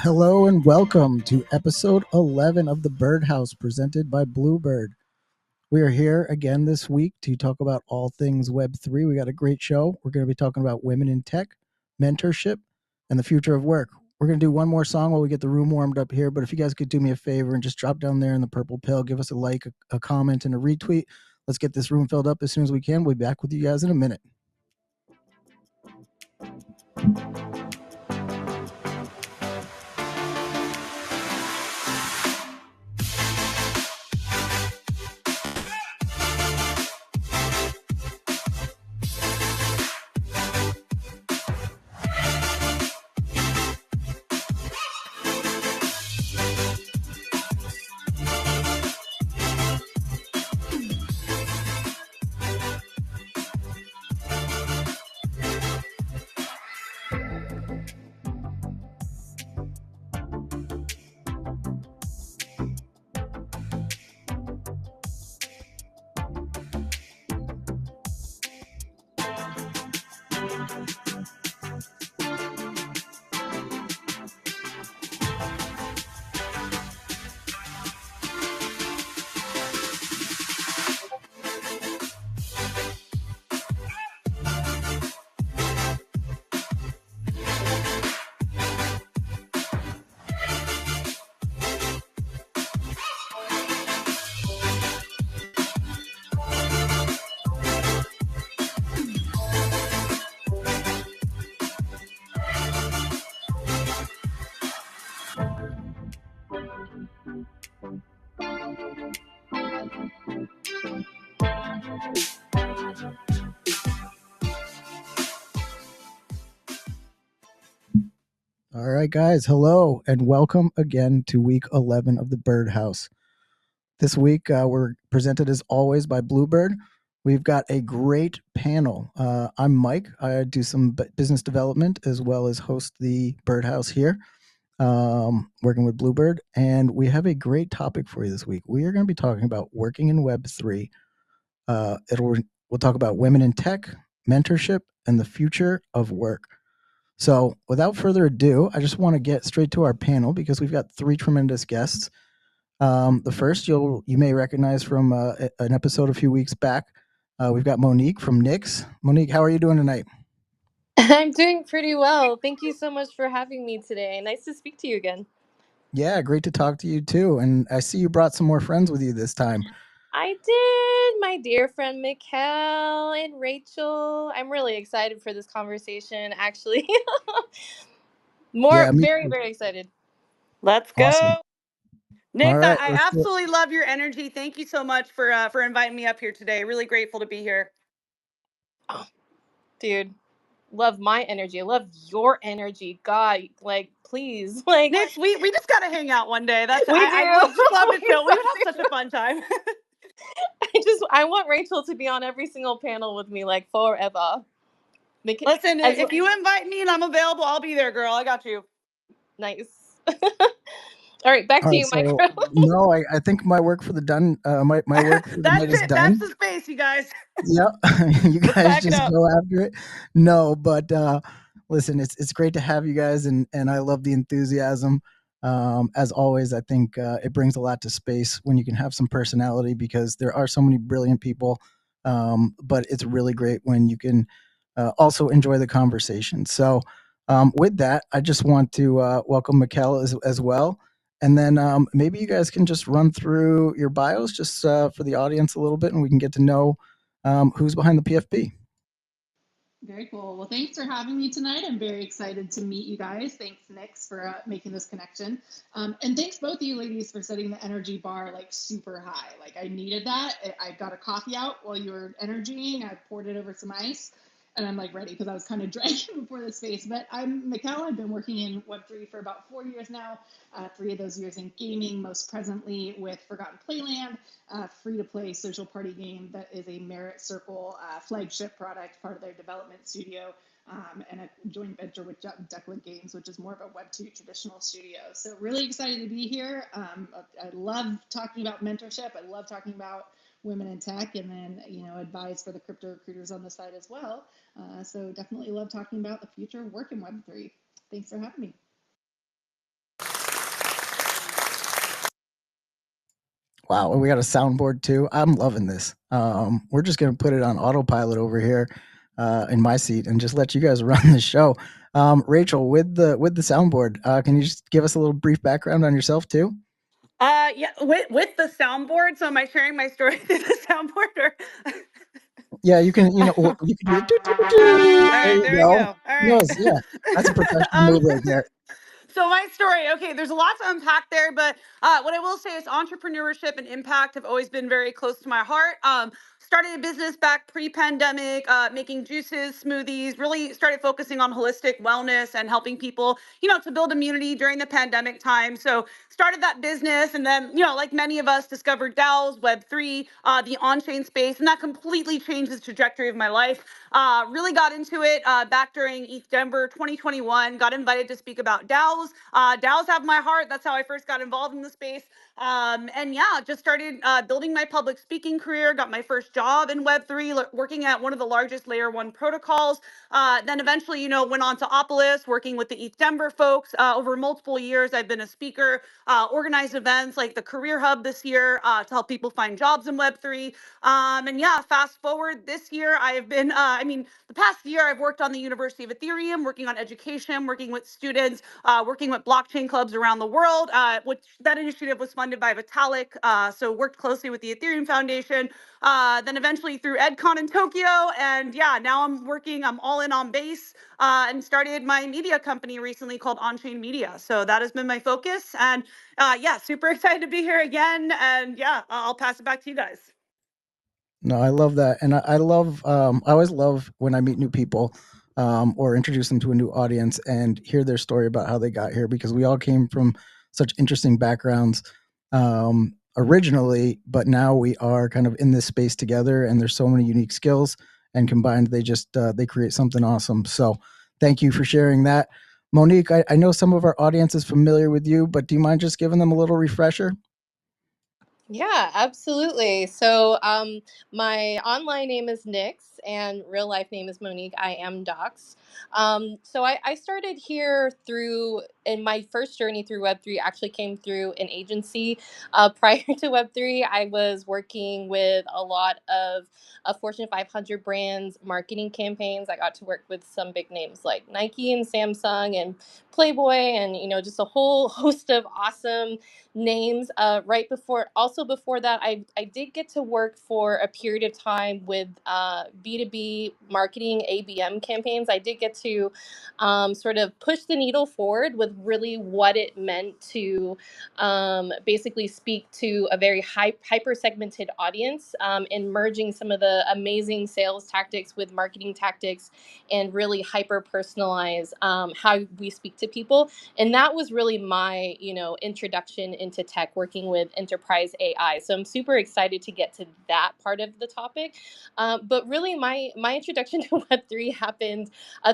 Hello and welcome to episode 11 of the Birdhouse presented by Blubird. We are here again this week to talk about all things Web3. We got a great show. We're going to be talking about women in tech, mentorship, and the future of work. We're going to do one more song while we get the room warmed up here. But if you guys could do me a favor and just drop down there in the purple pill, give us a like, a comment, and a retweet. Let's get this room filled up as soon as we can. We'll be back with you guys in a minute. All right, guys. Hello and welcome again to week 11 of the Birdhouse. This week, we're presented as always by Blubird. We've got a great panel. I'm Mike. I do some business development as well as host the Birdhouse here, working with Blubird. And we have a great topic for you this week. We are going to be talking about working in Web3. We'll talk about women in tech, mentorship, and the future of work. So, without further ado, I just want to get straight to our panel because we've got three tremendous guests. The first you may recognize from an episode a few weeks back. We've got Monique from Nix. Monique, how are you doing tonight? I'm doing pretty well. Thank you so much for having me today. Nice to speak to you again. Yeah, great to talk to you too. And I see you brought some more friends with you this time. I did. My dear friend Mikkel and Rachel. I'm really excited for this conversation, actually. Yeah, me Very, too. very excited. Let's Awesome. go. All Nick, right. I absolutely love your energy. Thank you so much for inviting me up here today. Really grateful to be here. Oh, dude, love my energy. I love your energy. God, like, please. Like, Nick, we just gotta hang out one day. we do. I would just love to We chill. We so would have such a fun time. I want Rachel to be on every single panel with me, like, forever. Listen, if you invite me and I'm available, I'll be there, girl. I got you. Nice. All right, back All to right. you, So, Mike. no, I think my work for the my work for the night That's is it. That's done. the space, you guys. Yep. You Let's guys back it just up. go after it. No, but listen, it's great to have you guys, and I love the enthusiasm. As always, I think it brings a lot to space when you can have some personality because there are so many brilliant people. But it's really great when you can also enjoy the conversation. So, with that, I just want to welcome Mikkel as well. And then maybe you guys can just run through your bios just for the audience a little bit, and we can get to know who's behind the PFP. Very cool. Well, thanks for having me tonight. I'm very excited to meet you guys. Thanks, Nix, for making this connection. And thanks both of you ladies for setting the energy bar like super high. Like I needed that. I got a coffee out while you were energying. I poured it over some ice and I'm like ready because I was kind of dragging before this space. But I'm Mikkel. I've been working in Web3 for about 4 years now. 3 of those years in gaming, most presently with Forgotten Playland, free-to-play social party game that is a Merit Circle flagship product, part of their development studio, and a joint venture with Declan Games, which is more of a Web2 traditional studio. So really excited to be here. I love talking about mentorship. I love talking about women in tech, and then advise for the crypto recruiters on the side as well. So definitely love talking about the future of work in Web3. Thanks for having me. Wow, and we got a soundboard too. I'm loving this. We're just gonna put it on autopilot over here in my seat and just let you guys run the show. Rachel, with the soundboard, can you just give us a little brief background on yourself too? Yeah, with the soundboard. So am I sharing my story through the soundboard or? Yeah, you can. You can do. All There right, you there we go. go. All right. Yes, yeah, that's a professional um, move right there. so my story, okay, there's a lot to unpack there, but what I will say is entrepreneurship and impact have always been very close to my heart. Started a business back pre-pandemic, making juices, smoothies, really started focusing on holistic wellness and helping people, to build immunity during the pandemic time. So started that business and then, like many of us, discovered DAOs, Web3, the on-chain space, and that completely changed the trajectory of my life. Really got into it back during ETH Denver 2021, got invited to speak about DAOs. DAOs have my heart. That's how I first got involved in the space. And yeah, just started building my public speaking career, got my first job in Web3, working at one of the largest layer one protocols. Then eventually, went on to Opolis, working with the ETH Denver folks. Over multiple years, I've been a speaker, organized events like the Career Hub this year to help people find jobs in Web3. And yeah, fast forward this year, I've been, the past year, I've worked on the University of Ethereum, working on education, working with students, working with blockchain clubs around the world, which that initiative was funded by Vitalik. So worked closely with the Ethereum Foundation. Then eventually through EdCon in Tokyo. And yeah, now I'm all in on base and started my media company recently called On-Chain Media. So that has been my focus. And yeah, super excited to be here again. And yeah, I'll pass it back to you guys. No, I love that, and I love. I always love when I meet new people, or introduce them to a new audience and hear their story about how they got here because we all came from such interesting backgrounds originally, but now we are kind of in this space together, and there's so many unique skills, and combined, they just they create something awesome. So, thank you for sharing that, Monique. I know some of our audience is familiar with you, but do you mind just giving them a little refresher? Yeah, absolutely. So, my online name is Nix, and real life name is Monique. I am Docs. So I started here through, in my first journey through Web3, actually came through an agency. Prior to Web3, I was working with a lot of Fortune 500 brands, marketing campaigns. I got to work with some big names like Nike and Samsung and Playboy, and just a whole host of awesome names. Also before that, I did get to work for a period of time with B2B marketing ABM campaigns. I did get to sort of push the needle forward with really what it meant to basically speak to a very hyper segmented audience, and merging some of the amazing sales tactics with marketing tactics and really hyper personalize how we speak to people. And that was really my introduction into tech, working with enterprise AI. So I'm super excited to get to that part of the topic. But really, my introduction to Web3 happened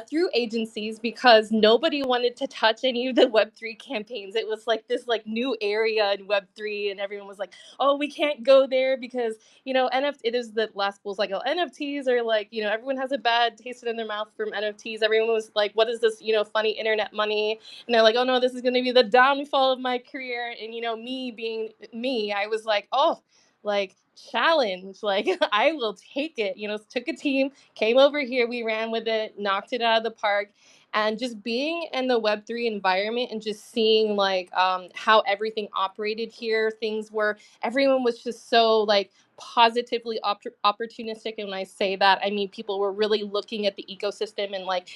through agencies because nobody wanted to touch any of the Web3 campaigns. It was like this new area in Web3, and everyone was like, oh, we can't go there because NFT. It is the last bulls like, oh, NFTs are like, everyone has a bad taste in their mouth from NFTs. Everyone was like, what is this funny internet money? And they're like, oh no, this is going to be the downfall of my career. And me being me, I was like, oh, like, challenge, like, I will take it. Took a team, came over here, we ran with it, knocked it out of the park. And just being in the Web3 environment and just seeing like how everything operated here, things were, everyone was just so like positively opportunistic. And when I say that, I mean people were really looking at the ecosystem and like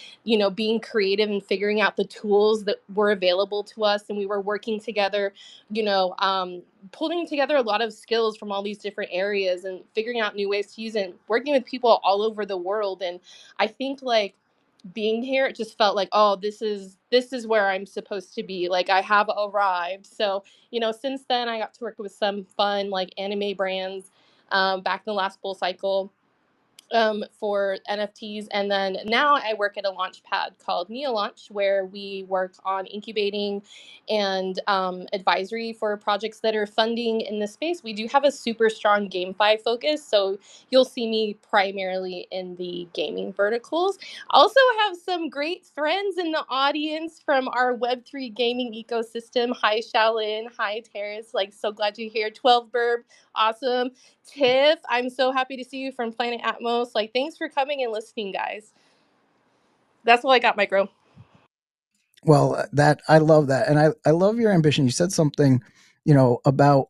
being creative and figuring out the tools that were available to us. And we were working together, pulling together a lot of skills from all these different areas and figuring out new ways to use it, and working with people all over the world. And I think like being here, it just felt like, oh, this is where I'm supposed to be. Like I have arrived. So, since then I got to work with some fun like anime brands back in the last bull cycle. for NFTs. And then now I work at a launch pad called Neo Launch, where we work on incubating and advisory for projects that are funding in this space. We do have a super strong GameFi focus, so you'll see me primarily in the gaming verticals. Also have some great friends in the audience from our Web3 gaming ecosystem. Hi, Shaolin. Hi, Terrace. Like, so glad you're here. 12 Burb. Awesome. Tiff, I'm so happy to see you from Planet Atmos. Like, thanks for coming and listening, guys. That's all I got, Micro. Well, that I love that, and I love your ambition. You said something, about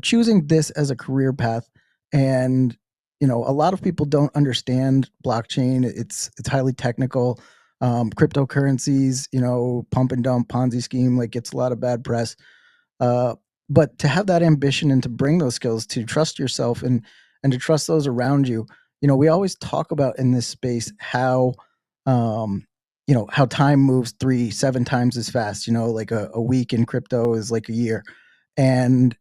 choosing this as a career path, and a lot of people don't understand blockchain. It's highly technical. Cryptocurrencies, pump and dump Ponzi scheme, like gets a lot of bad press. Uh, but to have that ambition and to bring those skills, to trust yourself and to trust those around you. We always talk about in this space how how time moves 7 times as fast. Like a week in crypto is like a year, and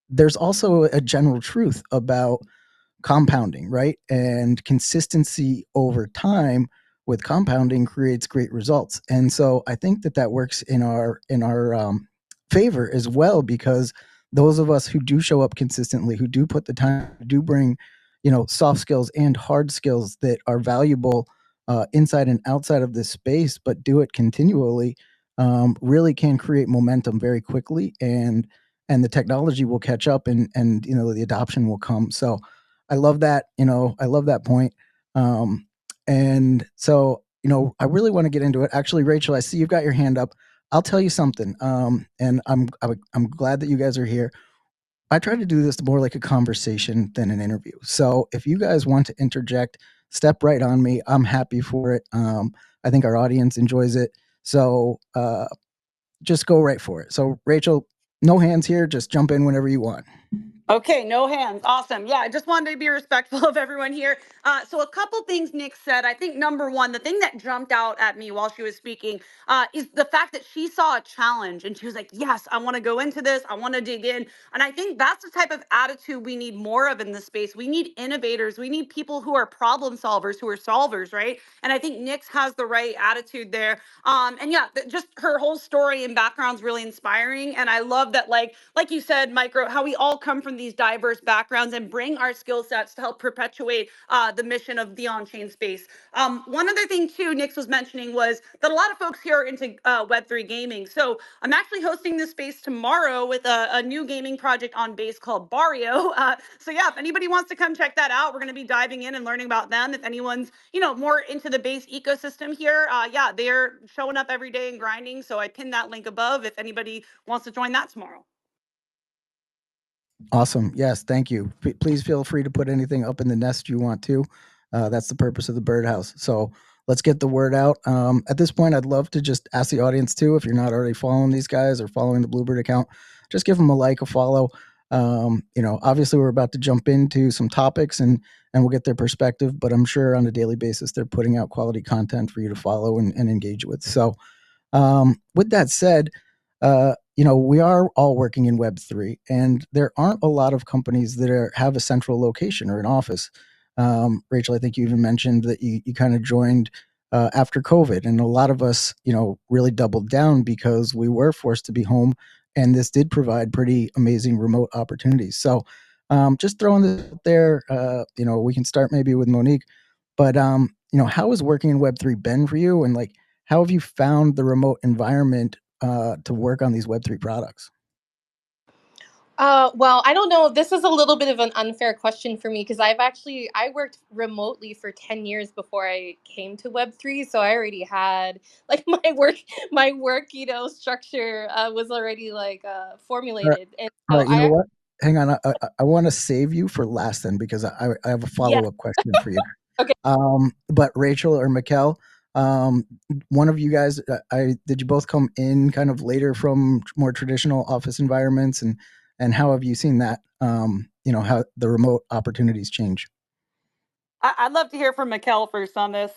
there's also a general truth about compounding, right? And consistency over time with compounding creates great results. And so I think that works in our favor as well, because those of us who do show up consistently, who do put the time, who do bring, soft skills and hard skills that are valuable inside and outside of this space, but do it continually, really can create momentum very quickly, and the technology will catch up, and the adoption will come. So I love that. I love that point. And so, I really want to get into it. Actually, Rachel, I see you've got your hand up. I'll tell you something. And I'm glad that you guys are here. I try to do this more like a conversation than an interview. So if you guys want to interject, step right on me. I'm happy for it. I think our audience enjoys it. So just go right for it. So Rachel, no hands here. Just jump in whenever you want. Okay, no hands. Awesome. Yeah, I just wanted to be respectful of everyone here. So, a couple things Nick said. I think number one, the thing that jumped out at me while she was speaking is the fact that she saw a challenge and she was like, yes, I want to go into this. I want to dig in. And I think that's the type of attitude we need more of in this space. We need innovators. We need people who are problem solvers, who are solvers, right? And I think Nick's has the right attitude there. And yeah, just her whole story and background's really inspiring. And I love that, like you said, Micro, how we all come from these diverse backgrounds and bring our skill sets to help perpetuate the mission of the on-chain space. One other thing too, Nix was mentioning was that a lot of folks here are into Web3 gaming. So I'm actually hosting this space tomorrow with a new gaming project on base called Barrio. So yeah, if anybody wants to come check that out, we're going to be diving in and learning about them. If anyone's more into the base ecosystem here, yeah, they're showing up every day and grinding. So I pinned that link above if anybody wants to join that tomorrow. Awesome. Yes, thank you. Please feel free to put anything up in the nest you want to. That's the purpose of the Birdhouse. So let's get the word out. At this point, I'd love to just ask the audience too, if you're not already following these guys or following the Bluebird account, just give them a like, a follow. Obviously, we're about to jump into some topics, and we'll get their perspective. But I'm sure on a daily basis, they're putting out quality content for you to follow and engage with. So with that said, we are all working in Web3, and there aren't a lot of companies that have a central location or an office. Rachel, I think you even mentioned that you kind of joined after COVID, and a lot of us, really doubled down because we were forced to be home, and this did provide pretty amazing remote opportunities. So just throwing this out there, we can start maybe with Monique, but how has working in Web3 been for you, and like, how have you found the remote environment to work on these Web3 products? Well, I don't know. This is a little bit of an unfair question for me because I worked remotely for 10 years before I came to Web3, so I already had like my work structure was already like All right, formulated, and all so right. You know I what? Hang on. I want to save you for last then, because I have a yeah. follow up question for you. Okay. But Rachel or Mikkel, um, one of you guys, I did you both come in kind of later from more traditional office environments, and how have you seen that? How the remote opportunities change. I'd love to hear from Mikkel first on this.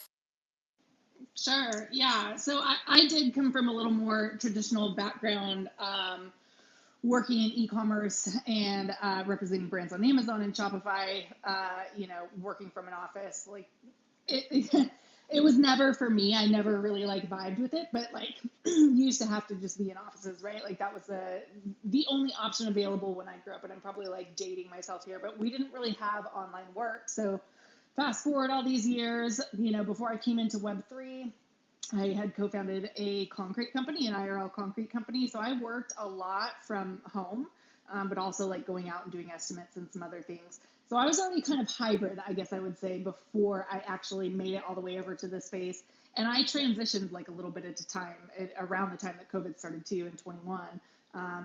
Sure. Yeah. So I did come from a little more traditional background. working in e-commerce and representing brands on Amazon and Shopify, working from an office, like it, it was never for me. I never really like vibed with it, but like you used to have to just be in offices, right? Like that was the only option available when I grew up. And I'm probably like dating myself here, but we didn't really have online work. So fast forward all these years, before I came into Web3, I had co-founded a concrete company, an IRL concrete company. So I worked a lot from home, but also like going out and doing estimates and some other things. So I was already kind of hybrid, I guess I would say, before I actually made it all the way over to this space. And I transitioned like a little bit at a time, around the time that COVID started too in 21.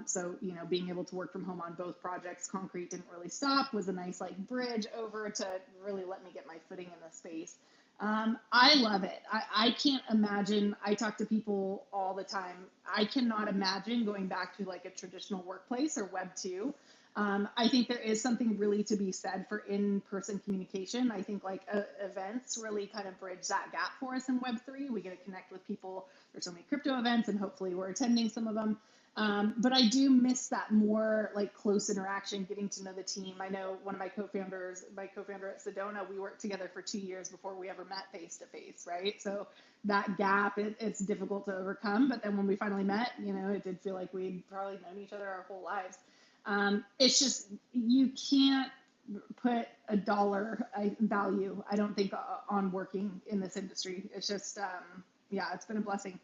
So, being able to work from home on both projects, concrete didn't really stop, was a nice like bridge over to really let me get my footing in the space. I love it. I can't imagine. I talk to people all the time. I cannot imagine going back to like a traditional workplace or Web2. I think there is something really to be said for in-person communication. I think like events really kind of bridge that gap for us in Web3. We get to connect with people. There's so many crypto events, and hopefully we're attending some of them. But I do miss that more like close interaction, getting to know the team. I know one of my co-founder at Sedona, we worked together for 2 years before we ever met face to face, right? So that gap, it's difficult to overcome. But then when we finally met, it did feel like we'd probably known each other our whole lives. It's just, you can't put a dollar value, I don't think, on working in this industry. It's just, it's been a blessing.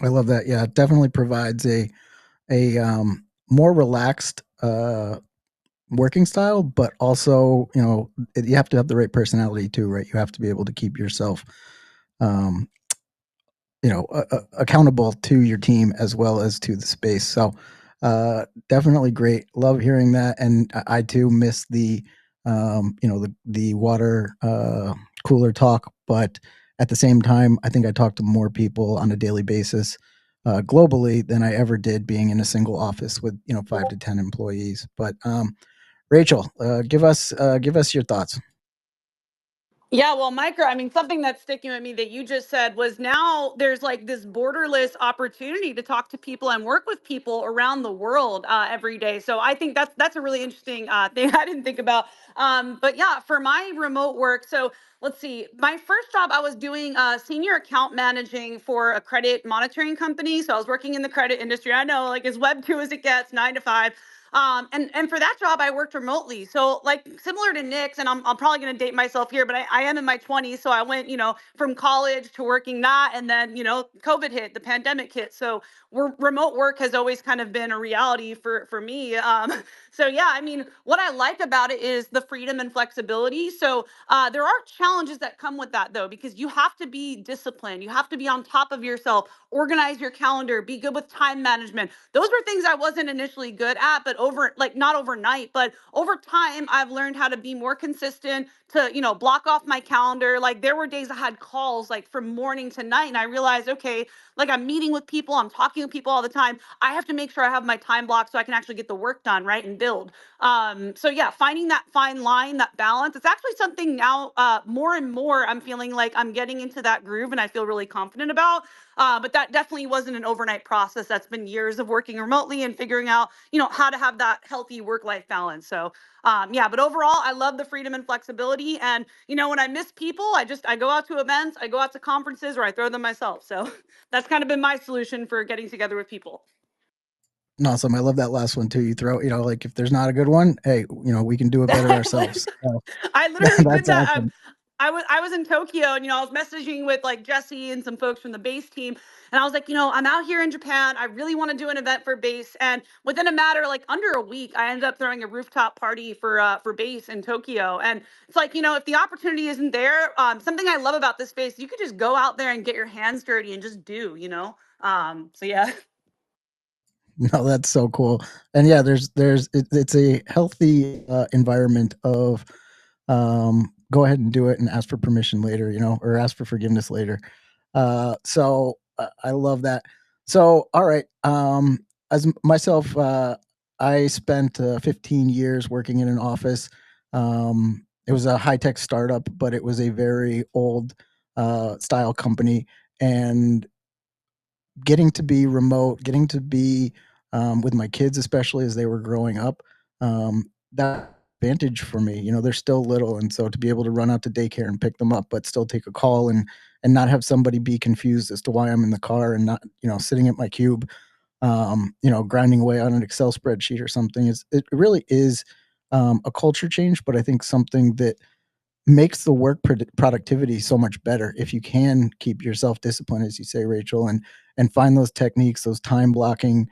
I love that. Yeah, it definitely provides a more relaxed working style, but also you have to have the right personality too, right? You have to be able to keep yourself um, accountable to your team as well as to the space. So definitely great. Love hearing that, and I too miss the water cooler talk, but at the same time, I think I talk to more people on a daily basis globally than I ever did being in a single office with 5 to 10 employees. But Rachel, give us your thoughts. Yeah, well, micro, I mean, something that's sticking with me that you just said was now there's like this borderless opportunity to talk to people and work with people around the world every day. So I think that's a really interesting thing I didn't think about. But yeah, for my remote work, so let's see, my first job I was doing senior account managing for a credit monitoring company. So I was working in the credit industry. I know, like as Web 2 as it gets, 9 to 5. And for that job, I worked remotely. So like similar to Nick's, and I'm probably going to date myself here, but I am in my 20s. So I went, from college to working that. And then, COVID hit, the pandemic hit. So remote work has always kind of been a reality for me. So yeah, I mean, what I like about it is the freedom and flexibility. So there are challenges that come with that though, because you have to be disciplined. You have to be on top of yourself, organize your calendar, be good with time management. Those were things I wasn't initially good at, but not overnight, but over time, I've learned how to be more consistent, to, block off my calendar. Like there were days I had calls like from morning to night, and I realized, okay, like I'm meeting with people, I'm talking with people all the time. I have to make sure I have my time blocked so I can actually get the work done, right, and build. So yeah, finding that fine line, that balance, it's actually something now more and more I'm feeling like I'm getting into that groove and I feel really confident about. But that definitely wasn't an overnight process. That's been years of working remotely and figuring out, how to have that healthy work-life balance. So, yeah, but overall, I love the freedom and flexibility. And, when I miss people, I go out to events, I go out to conferences, or I throw them myself. So that's kind of been my solution for getting together with people. Awesome. I love that last one too. You throw, like if there's not a good one, hey, we can do it better ourselves. So, I literally did that's that. awesome. I was in Tokyo, and I was messaging with like Jesse and some folks from the base team, and I was like, I'm out here in Japan. I really want to do an event for base, and within a matter like under a week, I ended up throwing a rooftop party for base in Tokyo. And it's like, if the opportunity isn't there, something I love about this space, you could just go out there and get your hands dirty and just do. So yeah. No, that's so cool. And yeah, it's a healthy environment of go ahead and do it and ask for permission later, or ask for forgiveness later. So I love that. So, all right. As myself, I spent 15 years working in an office. It was a high tech startup, but it was a very old style company. And getting to be remote, getting to be with my kids, especially as they were growing up. That advantage for me, they're still little, and so to be able to run out to daycare and pick them up, but still take a call and not have somebody be confused as to why I'm in the car and not, sitting at my cube, grinding away on an Excel spreadsheet or something. It really is a culture change, but I think something that makes the work productivity so much better if you can keep yourself disciplined, as you say, Rachel, and find those techniques, those time blocking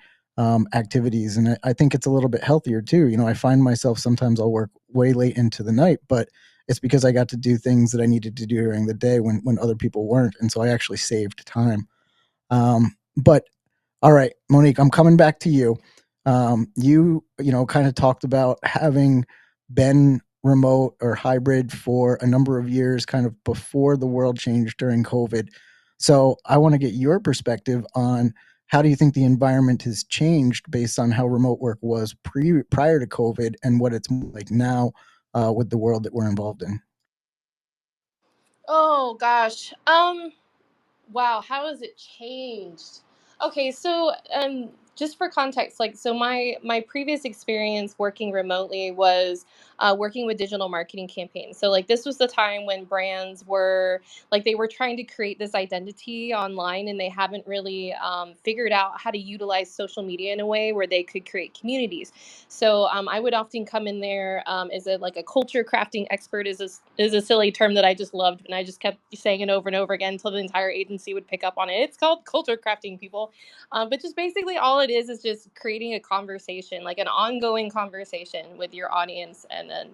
activities. And I think it's a little bit healthier too. I find myself sometimes I'll work way late into the night, but it's because I got to do things that I needed to do during the day when other people weren't, and so I actually saved time. But all right, Monique, I'm coming back to you. Kind of talked about having been remote or hybrid for a number of years, kind of before the world changed during COVID. So I want to get your perspective on how do you think the environment has changed based on how remote work was prior to COVID and what it's like now with the world that we're involved in. Oh gosh. Wow, how has it changed? Okay, so just for context, like so my previous experience working remotely was working with digital marketing campaigns. So like this was the time when brands were like they were trying to create this identity online, and they haven't really figured out how to utilize social media in a way where they could create communities. So I would often come in there as a like a culture crafting expert is a silly term that I just loved, and I just kept saying it over and over again until the entire agency would pick up on it. It's called culture crafting, people. But just basically all it is just creating a conversation, like an ongoing conversation with your audience and then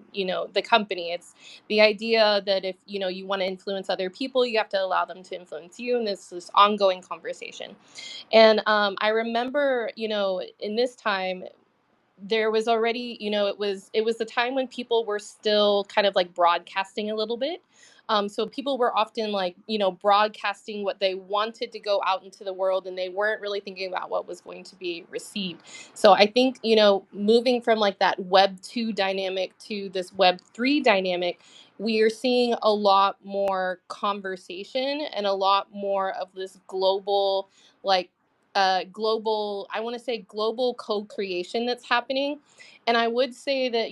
the company. It's the idea that if you want to influence other people, you have to allow them to influence you, and this ongoing conversation. And I remember in this time there was already it was the time when people were still kind of like broadcasting a little bit. So people were often like broadcasting what they wanted to go out into the world, and they weren't really thinking about what was going to be received. So I think moving from like that web 2 dynamic to this web 3 dynamic, we are seeing a lot more conversation and a lot more of this global, like global, I want to say global co-creation that's happening. And I would say that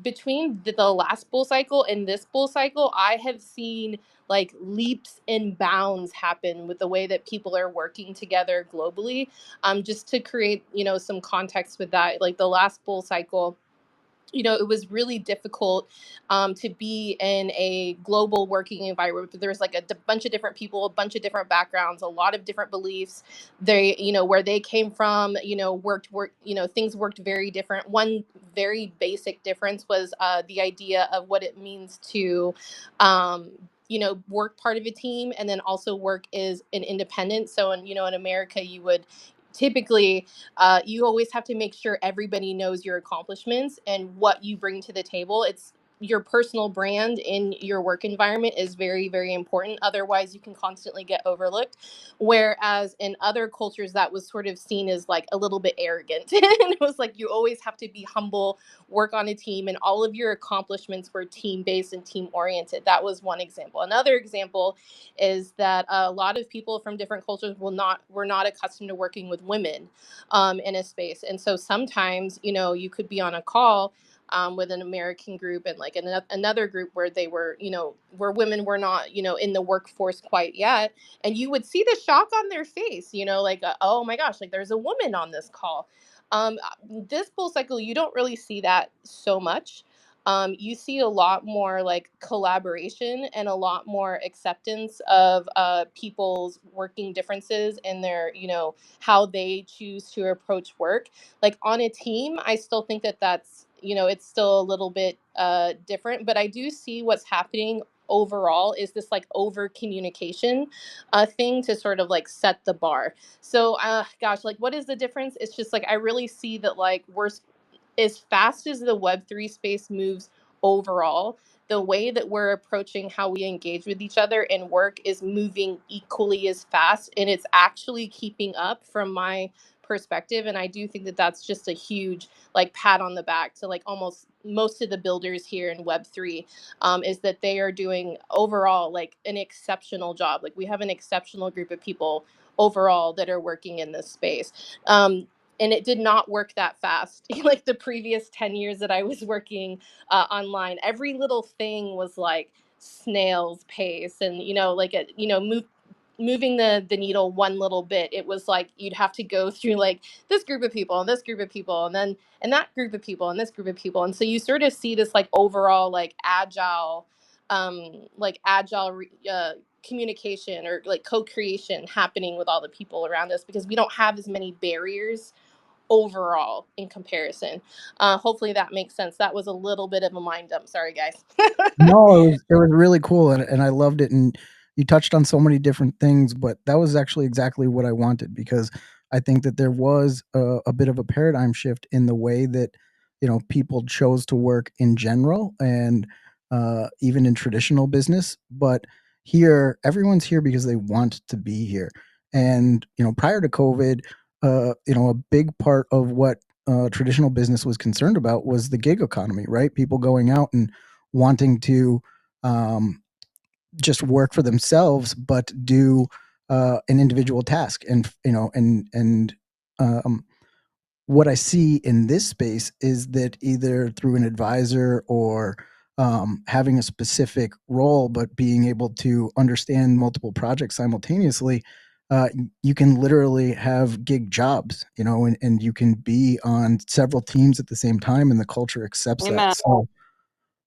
between the last bull cycle and this bull cycle, I have seen like leaps and bounds happen with the way that people are working together globally. Just to create some context with that, like the last bull cycle, it was really difficult to be in a global working environment. There was like a bunch of different people, a bunch of different backgrounds, a lot of different beliefs. They, where they came from, things worked very different. One very basic difference was the idea of what it means to, work part of a team and then also work as an independent. So, in America, you would typically you always have to make sure everybody knows your accomplishments and what you bring to the table. It's your personal brand in your work environment is very, very important. Otherwise, you can constantly get overlooked. Whereas in other cultures, that was sort of seen as like a little bit arrogant. And it was like you always have to be humble, work on a team, and all of your accomplishments were team based and team oriented. That was one example. Another example is that a lot of people from different cultures were not accustomed to working with women in a space. And so sometimes you could be on a call with an American group and like another group where they were where women were not in the workforce quite yet, and you would see the shock on their face, like oh my gosh, like there's a woman on this call. This full cycle, you don't really see that so much. You see a lot more like collaboration and a lot more acceptance of people's working differences and their, how they choose to approach work. Like on a team, I still think that that's, it's still a little bit different, but I do see what's happening overall is this like over communication thing to sort of like set the bar. So gosh, like what is the difference? It's just like I really see that like we're as fast as the Web3 space moves overall, the way that we're approaching how we engage with each other and work is moving equally as fast. And it's actually keeping up from my perspective. And I do think that that's just a huge like pat on the back to like almost most of the builders here in Web3, is that they are doing overall like an exceptional job. Like we have an exceptional group of people overall that are working in this space. and it did not work that fast. Like the previous 10 years that I was working online, every little thing was like snail's pace, and like moving the needle one little bit, it was like you'd have to go through like this group of people and this group of people and then and that group of people and this group of people, and so you sort of see this like overall like agile communication or like co-creation happening with all the people around us, because we don't have as many barriers overall in comparison. Hopefully that makes sense. That was a little bit of a mind dump. Sorry, guys. No, it was really cool, and I loved it, and you touched on so many different things, but that was actually exactly what I wanted, because I think that there was a bit of a paradigm shift in the way that, people chose to work in general, and even in traditional business. But here, everyone's here because they want to be here. And, prior to COVID, a big part of what traditional business was concerned about was the gig economy, right? People going out and wanting to um, just work for themselves, but do an individual task. And um, what I see in this space is that either through an advisor or having a specific role, but being able to understand multiple projects simultaneously, you can literally have gig jobs, and you can be on several teams at the same time, and the culture accepts that. Amen. So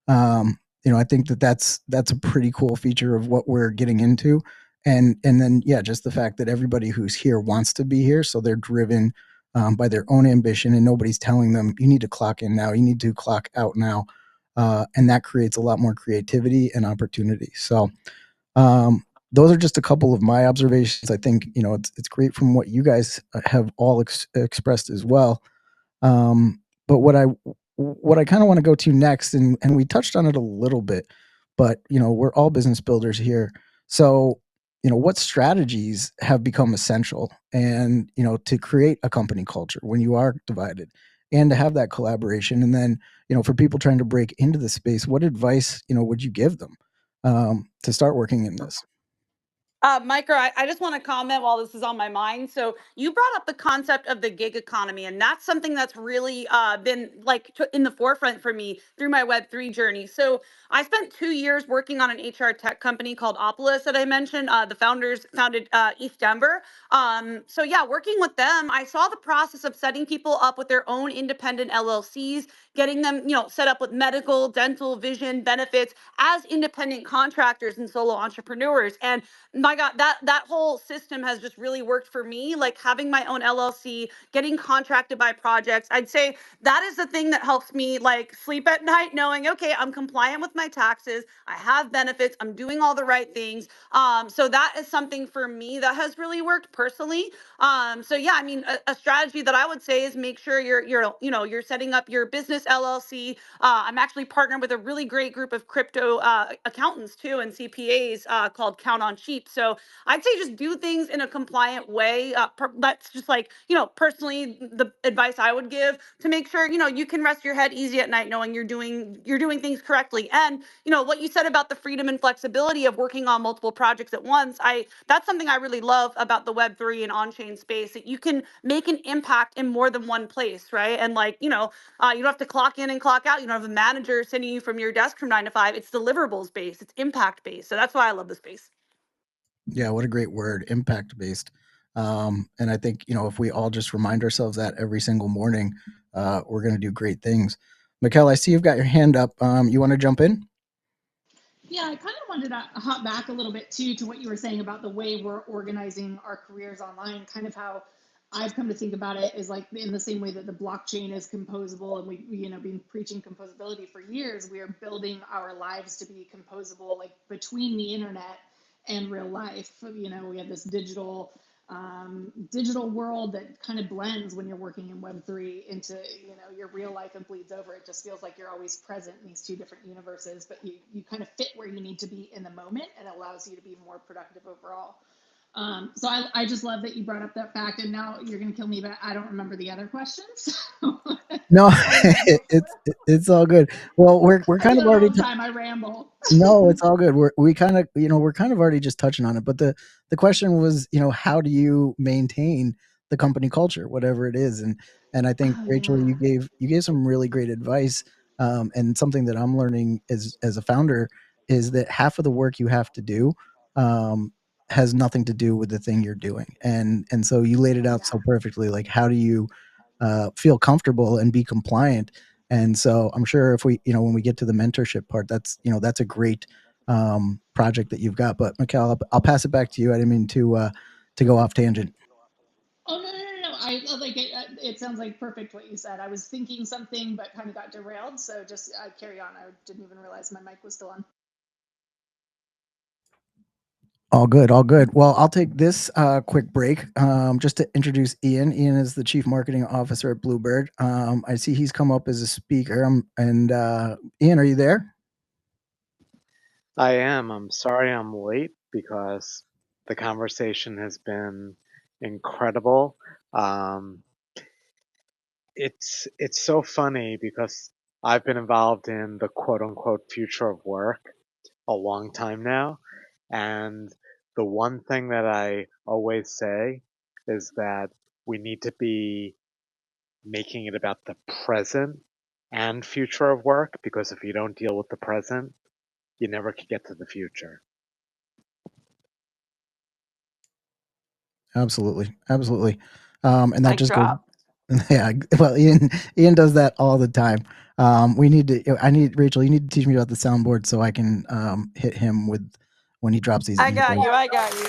I think that that's a pretty cool feature of what we're getting into. And then, yeah, just the fact that everybody who's here wants to be here, so they're driven by their own ambition, and nobody's telling them you need to clock in now, you need to clock out now, and that creates a lot more creativity and opportunity. So those are just a couple of my observations. I think it's great from what you guys have all expressed as well. But what I kind of want to go to next, and we touched on it a little bit, but we're all business builders here. So, what strategies have become essential, and to create a company culture when you are divided, and to have that collaboration, and then for people trying to break into the space, what advice would you give them to start working in this? Micro, I just want to comment while this is on my mind. So you brought up the concept of the gig economy, and that's something that's really been like in the forefront for me through my Web3 journey. So I spent 2 years working on an HR tech company called Opolis that I mentioned. The founders founded East Denver. So yeah, working with them, I saw the process of setting people up with their own independent LLCs, getting them, set up with medical, dental, vision benefits as independent contractors and solo entrepreneurs. And my God, that whole system has just really worked for me. Like having my own LLC, getting contracted by projects. I'd say that is the thing that helps me like sleep at night, knowing, okay, I'm compliant with my taxes, I have benefits, I'm doing all the right things. So that is something for me that has really worked personally. So yeah, I mean, a strategy that I would say is make sure you're setting up your business LLC. I'm actually partnered with a really great group of crypto accountants too and CPAs called Count on Sheep. So I'd say just do things in a compliant way. That's just like, personally the advice I would give to make sure, you can rest your head easy at night knowing you're doing things correctly. And, what you said about the freedom and flexibility of working on multiple projects at once, that's something I really love about the Web3 and on-chain space, that you can make an impact in more than one place, right? And like, you don't have to clock in and clock out. You don't have a manager sending you from your desk from 9 to 5. It's deliverables based. It's impact based. So that's why I love the space. Yeah, what a great word, impact based. And I think, if we all just remind ourselves that every single morning, we're going to do great things. Mikkel, I see you've got your hand up. You want to jump in? Yeah, I kind of wanted to hop back a little bit too to what you were saying about the way we're organizing our careers online. Kind of how I've come to think about it is like in the same way that the blockchain is composable, and been preaching composability for years. We are building our lives to be composable, like between the internet and real life. We have this digital world that kind of blends when you're working in Web3 into your real life and bleeds over. It just feels like you're always present in these two different universes, but you kind of fit where you need to be in the moment, and allows you to be more productive overall. So I just love that you brought up that fact, and now you're going to kill me, but I don't remember the other questions. No, it's all good. Well, we're I do kind of that all already. the time. I ramble. No, it's all good. We're kind of already just touching on it. But the question was, how do you maintain the company culture, whatever it is. And I think, Oh Rachel, yeah. you gave some really great advice. And something that I'm learning as a founder is that half of the work you have to do um, has nothing to do with the thing you're doing. And so you laid it out Yeah. so perfectly. Like, how do you feel comfortable and be compliant? And so I'm sure if we, when we get to the mentorship part, that's a great project that you've got. But Mikhail, I'll pass it back to you. I didn't mean to go off tangent. Oh no, no, no, no! I like it. It sounds like perfect what you said. I was thinking something, but kind of got derailed. So just carry on. I didn't even realize my mic was still on. All good, all good. Well, I'll take this quick break just to introduce Ian. Ian is the Chief Marketing Officer at Bluebird. I see he's come up as a speaker. And Ian, are you there? I am. I'm sorry I'm late because the conversation has been incredible. Um, it's so funny because I've been involved in the quote unquote future of work a long time now, and the one thing that I always say is that we need to be making it about the present and future of work, because if you don't deal with the present, you never can get to the future. Absolutely, absolutely. And that Mic just goes, drop. yeah. Well, Ian does that all the time. I need Rachel. You need to teach me about the soundboard so I can hit him with when he drops these I E got bombs. you. I got you.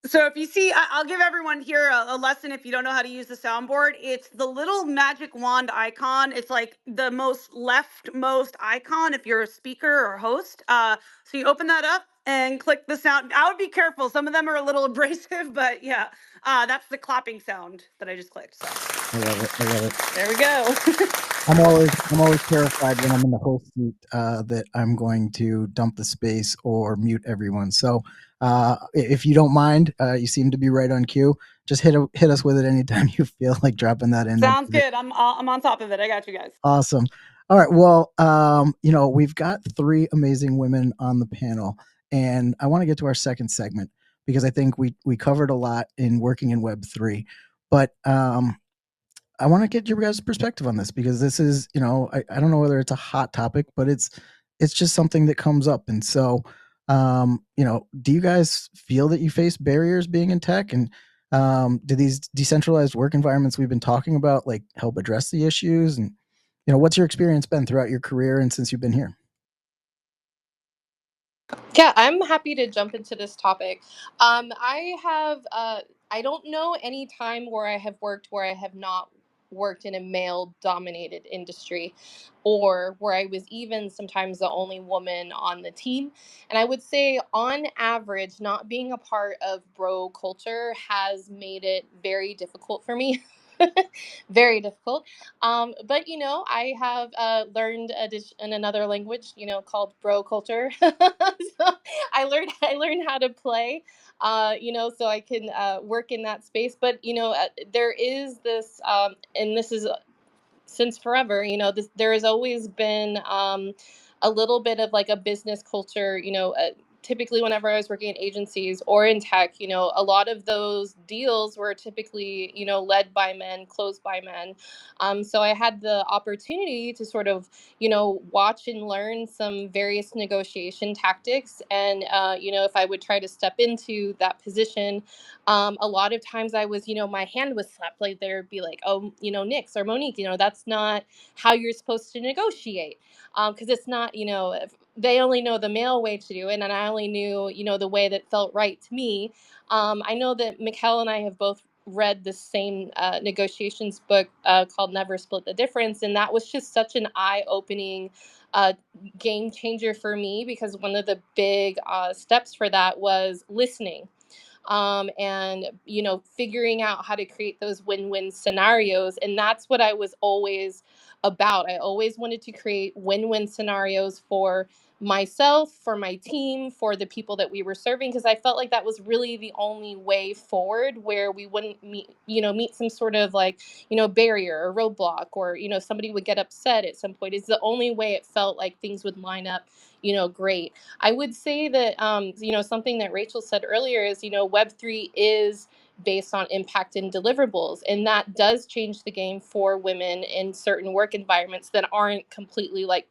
So if you see, I'll give everyone here a lesson if you don't know how to use the soundboard. It's the little magic wand icon. It's like the most leftmost icon if you're a speaker or host. So you open that up and click the sound. I would be careful. Some of them are a little abrasive, but yeah, that's the clapping sound that I just clicked. So I love it. I love it. there we go. I'm always terrified when I'm in the host seat that I'm going to dump the space or mute everyone. So if you don't mind, you seem to be right on cue. Just hit us with it anytime you feel like dropping that in. Sounds good. I'm on top of it. I got you guys. Awesome. All right. Well, we've got three amazing women on the panel, and I want to get to our second segment because I think we covered a lot in working in Web3, but I want to get your guys' perspective on this because this is, I don't know whether it's a hot topic, but it's just something that comes up. And so, do you guys feel that you face barriers being in tech? And do these decentralized work environments we've been talking about like help address the issues? And what's your experience been throughout your career and since you've been here? Yeah, I'm happy to jump into this topic. I don't know any time where I have worked where I have not worked in a male dominated industry or where I was even sometimes the only woman on the team. And I would say, on average, not being a part of bro culture has made it very difficult for me. Very difficult. But I have learned in another language, called bro culture. So I learned how to play, so I can work in that space. But there is this, and this is since forever. There has always been a little bit of like a business culture. Typically, whenever I was working in agencies or in tech, a lot of those deals were typically, led by men, closed by men. So I had the opportunity to sort of, watch and learn some various negotiation tactics. And, if I would try to step into that position, a lot of times I was, my hand was slapped. Like there'd be like, oh, Nix or Monique, that's not how you're supposed to negotiate. Because it's not, if they only know the male way to do it, and I only knew, the way that felt right to me. I know that Mikkel and I have both read the same negotiations book called Never Split the Difference, and that was just such an eye-opening uh, game changer for me because one of the big steps for that was listening, and figuring out how to create those win-win scenarios. And that's what I was always about. I always wanted to create win-win scenarios for myself, for my team, for the people that we were serving, because I felt like that was really the only way forward, where we wouldn't meet some sort of like, barrier or roadblock, or, somebody would get upset at some point. It's the only way it felt like things would line up, great. I would say that, something that Rachel said earlier is, Web3 is based on impact and deliverables. And that does change the game for women in certain work environments that aren't completely like,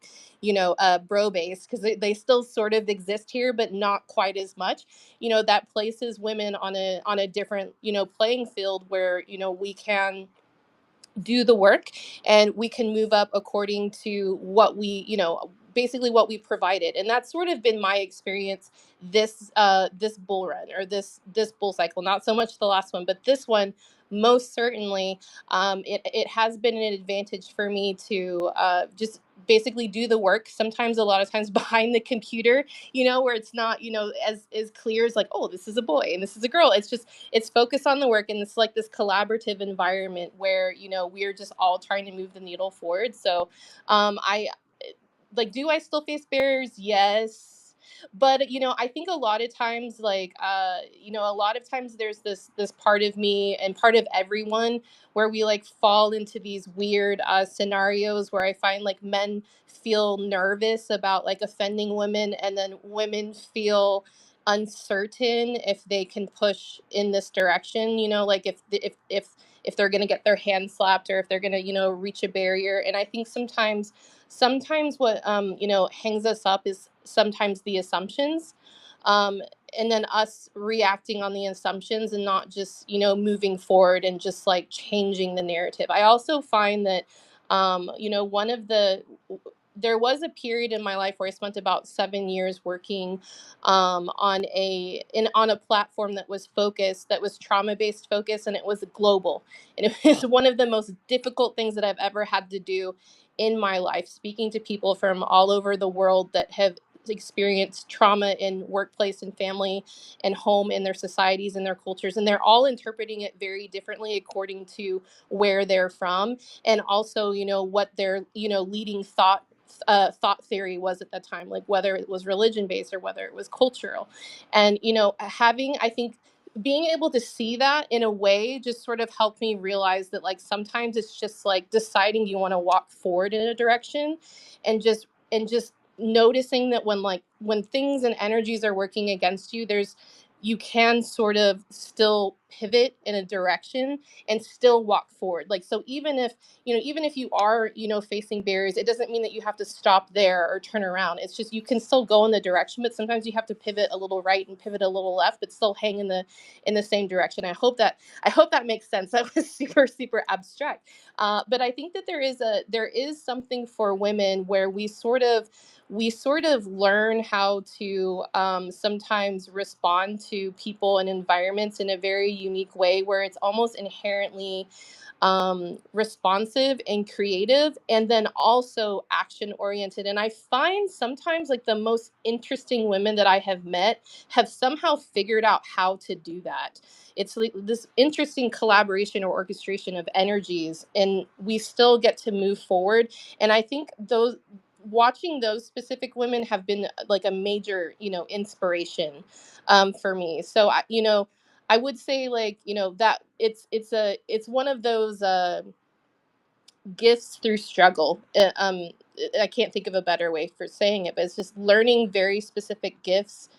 bro based, because they still sort of exist here, but not quite as much. That places women on a different, playing field, where, we can do the work and we can move up according to what we, basically what we provided. And that's sort of been my experience this bull run, or this bull cycle. Not so much the last one, but this one most certainly. It has been an advantage for me to just basically do the work, sometimes a lot of times behind the computer, where it's not, as clear as like, oh, this is a boy and this is a girl. It's focused on the work, and it's like this collaborative environment where, we're just all trying to move the needle forward. So I like, do I still face barriers? Yes. But I think a lot of times, like, a lot of times there's this part of me and part of everyone where we like fall into these weird scenarios where I find like men feel nervous about like offending women, and then women feel uncertain if they can push in this direction, like if they're going to get their hand slapped, or if they're going to, reach a barrier. And I think sometimes what hangs us up is sometimes the assumptions, um and then us reacting on the assumptions, and not just, moving forward and just like changing the narrative. I also find that one of the there was a period in my life where I spent about 7 years working on a platform that was trauma based focus, and it was global, and it was one of the most difficult things that I've ever had to do in my life, speaking to people from all over the world that have experienced trauma in workplace and family and home, in their societies and their cultures, and they're all interpreting it very differently according to where they're from, and also, what their, leading thought theory was at the time, like whether it was religion based or whether it was cultural. And having, I think, being able to see that in a way just sort of helped me realize that, like, sometimes it's just like deciding you want to walk forward in a direction, and just noticing that when things and energies are working against you, you can sort of still pivot in a direction and still walk forward. Like, so even if you are, facing barriers, it doesn't mean that you have to stop there or turn around. It's just, you can still go in the direction, but sometimes you have to pivot a little right and pivot a little left, but still hang in the same direction. I hope that makes sense. That was super, super abstract. But I think that there is something for women where we sort of learn how to sometimes respond to people and environments in a very unique way, where it's almost inherently responsive and creative, and then also action oriented. And I find sometimes like the most interesting women that I have met have somehow figured out how to do that. It's like this interesting collaboration or orchestration of energies, and we still get to move forward. And I think those watching those specific women have been like a major, inspiration for me. So I would say, like, that it's one of those gifts through struggle. I can't think of a better way for saying it, but it's just learning very specific gifts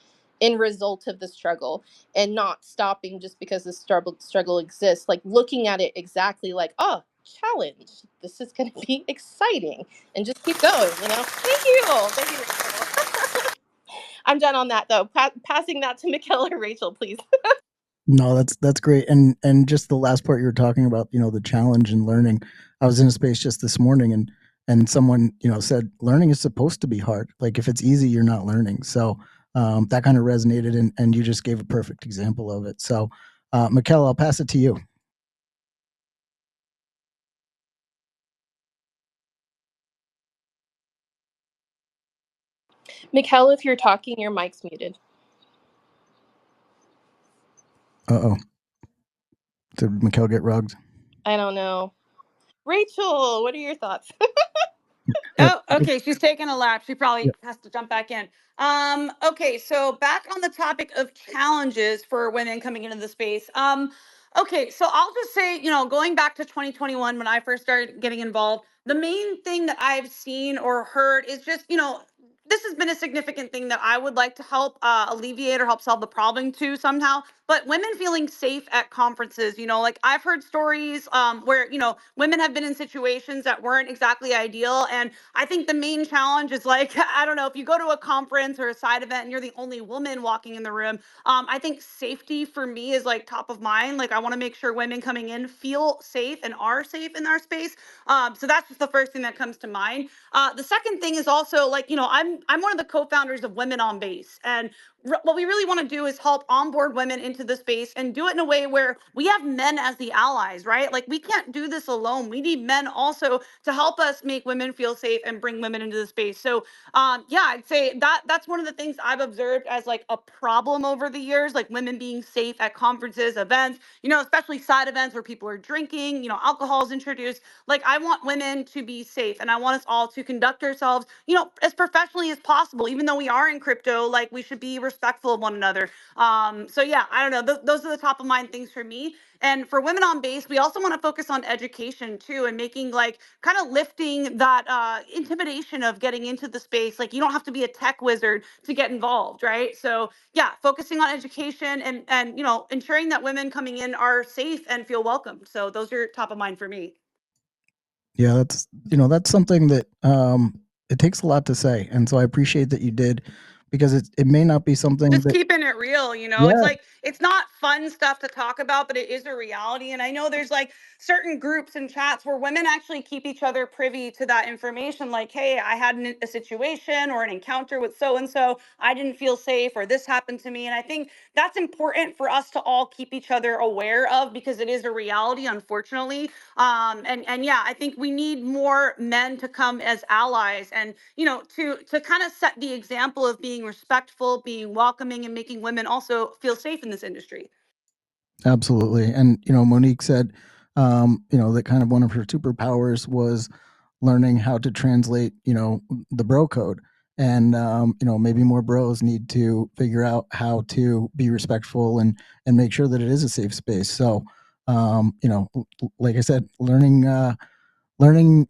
in result of the struggle, and not stopping just because the struggle exists. Like, looking at it exactly like, oh, challenge. This is going to be exciting, and just keep going. Thank you, Rachel. I'm done on that though. Passing that to Michaela or Rachel, please. No, that's great. And just the last part you were talking about, the challenge and learning. I was in a space just this morning, and someone, said learning is supposed to be hard. Like, if it's easy, you're not learning. So that kind of resonated, and you just gave a perfect example of it. So Michaela, I'll pass it to you. Michaela, if you're talking, your mic's muted. Uh-oh. Did Michaela get rugged? I don't know. Rachel, what are your thoughts? Oh, Okay, she's taking a lap. She probably Yep. has to jump back in. Okay, so back on the topic of challenges for women coming into the space. Okay, so I'll just say, going back to 2021 when I first started getting involved, the main thing that I've seen or heard is just, this has been a significant thing that I would like to help alleviate or help solve the problem to somehow. But women feeling safe at conferences, like I've heard stories where, women have been in situations that weren't exactly ideal. And I think the main challenge is like, I don't know, if you go to a conference or a side event and you're the only woman walking in the room, I think safety for me is like top of mind. Like I want to make sure women coming in feel safe and are safe in our space. So that's just the first thing that comes to mind. The second thing is also like, I'm one of the co-founders of Women on Base, and what we really want to do is help onboard women into the space and do it in a way where we have men as the allies, right? Like we can't do this alone. We need men also to help us make women feel safe and bring women into the space. So yeah, I'd say that's one of the things I've observed as like a problem over the years, like women being safe at conferences, events, especially side events where people are drinking, alcohol is introduced. Like I want women to be safe, and I want us all to conduct ourselves, as professionally as possible. Even though we are in crypto, like we should be respectful of one another. So yeah, I don't know. Those are the top of mind things for me. And for Women on Base, we also want to focus on education too, and making like kind of lifting that intimidation of getting into the space. Like you don't have to be a tech wizard to get involved, right? So yeah, focusing on education and ensuring that women coming in are safe and feel welcome. So those are top of mind for me. Yeah, that's something that it takes a lot to say, and so I appreciate that you did, because it may not be something Just that. keeping it real, it's Yeah, like it's not fun stuff to talk about, but it is a reality. And I know there's like certain groups and chats where women actually keep each other privy to that information, like, hey, I had a situation or an encounter with so and so, I didn't feel safe, or this happened to me. And I think that's important for us to all keep each other aware of, because it is a reality, unfortunately. And yeah, I think we need more men to come as allies, and to kind of set the example of being respectful, being welcoming, and making women also feel safe in this industry. absolutely. And Monique said, that kind of one of her superpowers was learning how to translate, the bro code. And maybe more bros need to figure out how to be respectful and make sure that it is a safe space. So, like I said, learning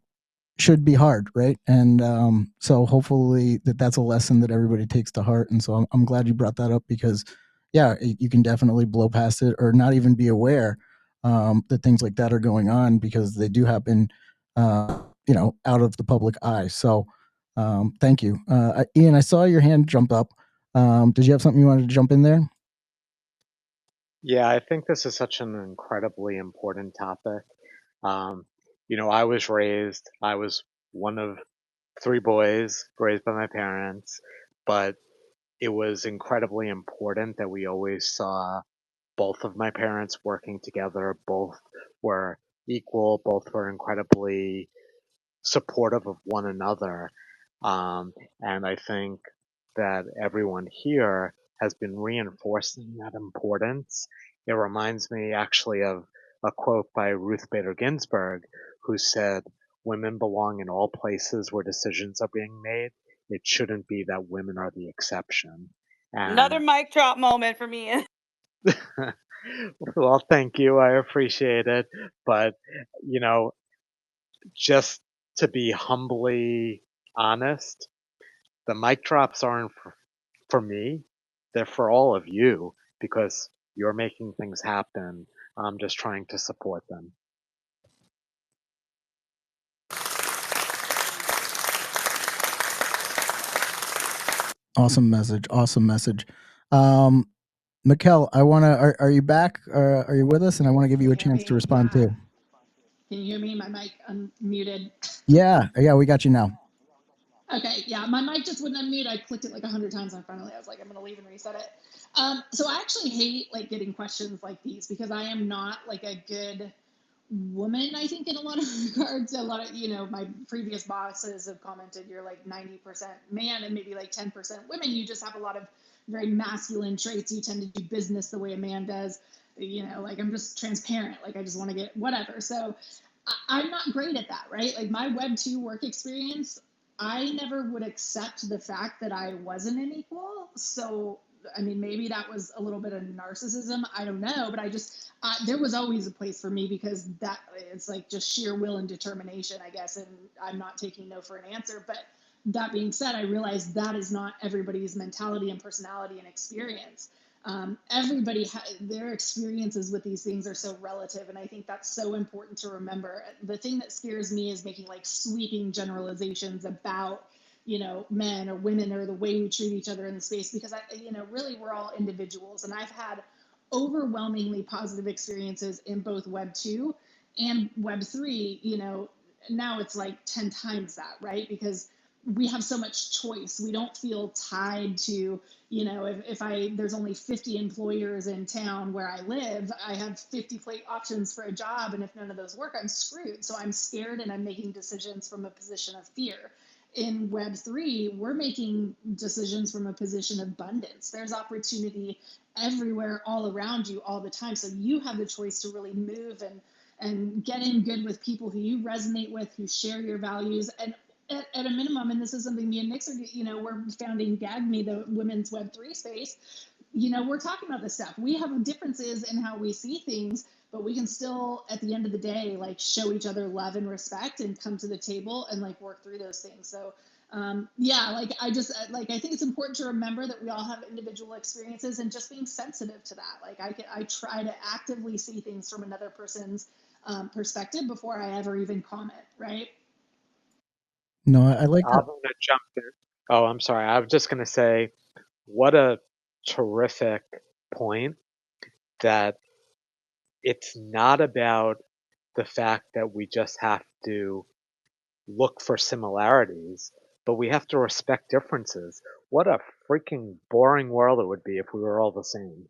should be hard, right? And so hopefully that's a lesson that everybody takes to heart. And so I'm glad you brought that up, because yeah, you can definitely blow past it or not even be aware that things like that are going on, because they do happen, out of the public eye. So thank you. Ian, I saw your hand jump up. Did you have something you wanted to jump in there? Yeah, I think this is such an incredibly important topic. Um, I was one of three boys raised by my parents, but it was incredibly important that we always saw both of my parents working together. Both were equal, both were incredibly supportive of one another. And I think that everyone here has been reinforcing that importance. It reminds me actually of a quote by Ruth Bader Ginsburg, who said, "Women belong in all places where decisions are being made. It shouldn't be that women are the exception." Another And mic drop moment for me. well, thank you. I appreciate it. But, you know, just to be humbly honest, the mic drops aren't for me. They're for all of you, because you're making things happen. I'm just trying to support them. Awesome message. Awesome message. Um, Mikkel, are you back? Are you with us? And I want to give Can you you a hear chance to me? respond too. Can you hear me? My mic unmuted. Yeah, we got you now. Okay, yeah, my mic just wouldn't unmute. I clicked it like 100 times and finally I was like, I'm gonna leave and reset it. So I actually hate like getting questions like these, because I am not like a good woman, I think, in a lot of regards. A lot of, my previous bosses have commented, you're like 90% man and maybe like 10% women. You just have a lot of very masculine traits. You tend to do business the way a man does. Like I'm just transparent. Like I just want to get whatever. So I'm not great at that, right? Like my Web 2 work experience, I never would accept the fact that I wasn't an equal. So, I mean, maybe that was a little bit of narcissism. I don't know, but there was always a place for me, because that it's like just sheer will and determination, I guess. And I'm not taking no for an answer. But that being said, I realized that is not everybody's mentality and personality and experience. Their experiences with these things are so relative, and I think that's so important to remember. The thing that scares me is making like sweeping generalizations about men or women or the way we treat each other in the space, because really we're all individuals, and I've had overwhelmingly positive experiences in both Web 2 and Web 3. Now it's like 10 times that, right? Because we have so much choice. We don't feel tied to, if there's only 50 employers in town where I live, I have 50 plate options for a job, and if none of those work, I'm screwed. So I'm scared, and I'm making decisions from a position of fear. In Web 3, we're making decisions from a position of abundance. There's opportunity everywhere, all around you, all the time. So you have the choice to really move and get in good with people who you resonate with, who share your values, and at a minimum, and this is something me and Nix are, we're founding GAGME, the women's Web3 space. We're talking about this stuff. We have differences in how we see things, but we can still, at the end of the day, like show each other love and respect and come to the table and like work through those things. So I think it's important to remember that we all have individual experiences, and just being sensitive to that. Like I try to actively see things from another person's perspective before I ever even comment, right? No, I like I'm that. going to jump in. Oh, I'm sorry. I was just going to say, what a terrific point that it's not about the fact that we just have to look for similarities, but we have to respect differences. What a freaking boring world it would be if we were all the same.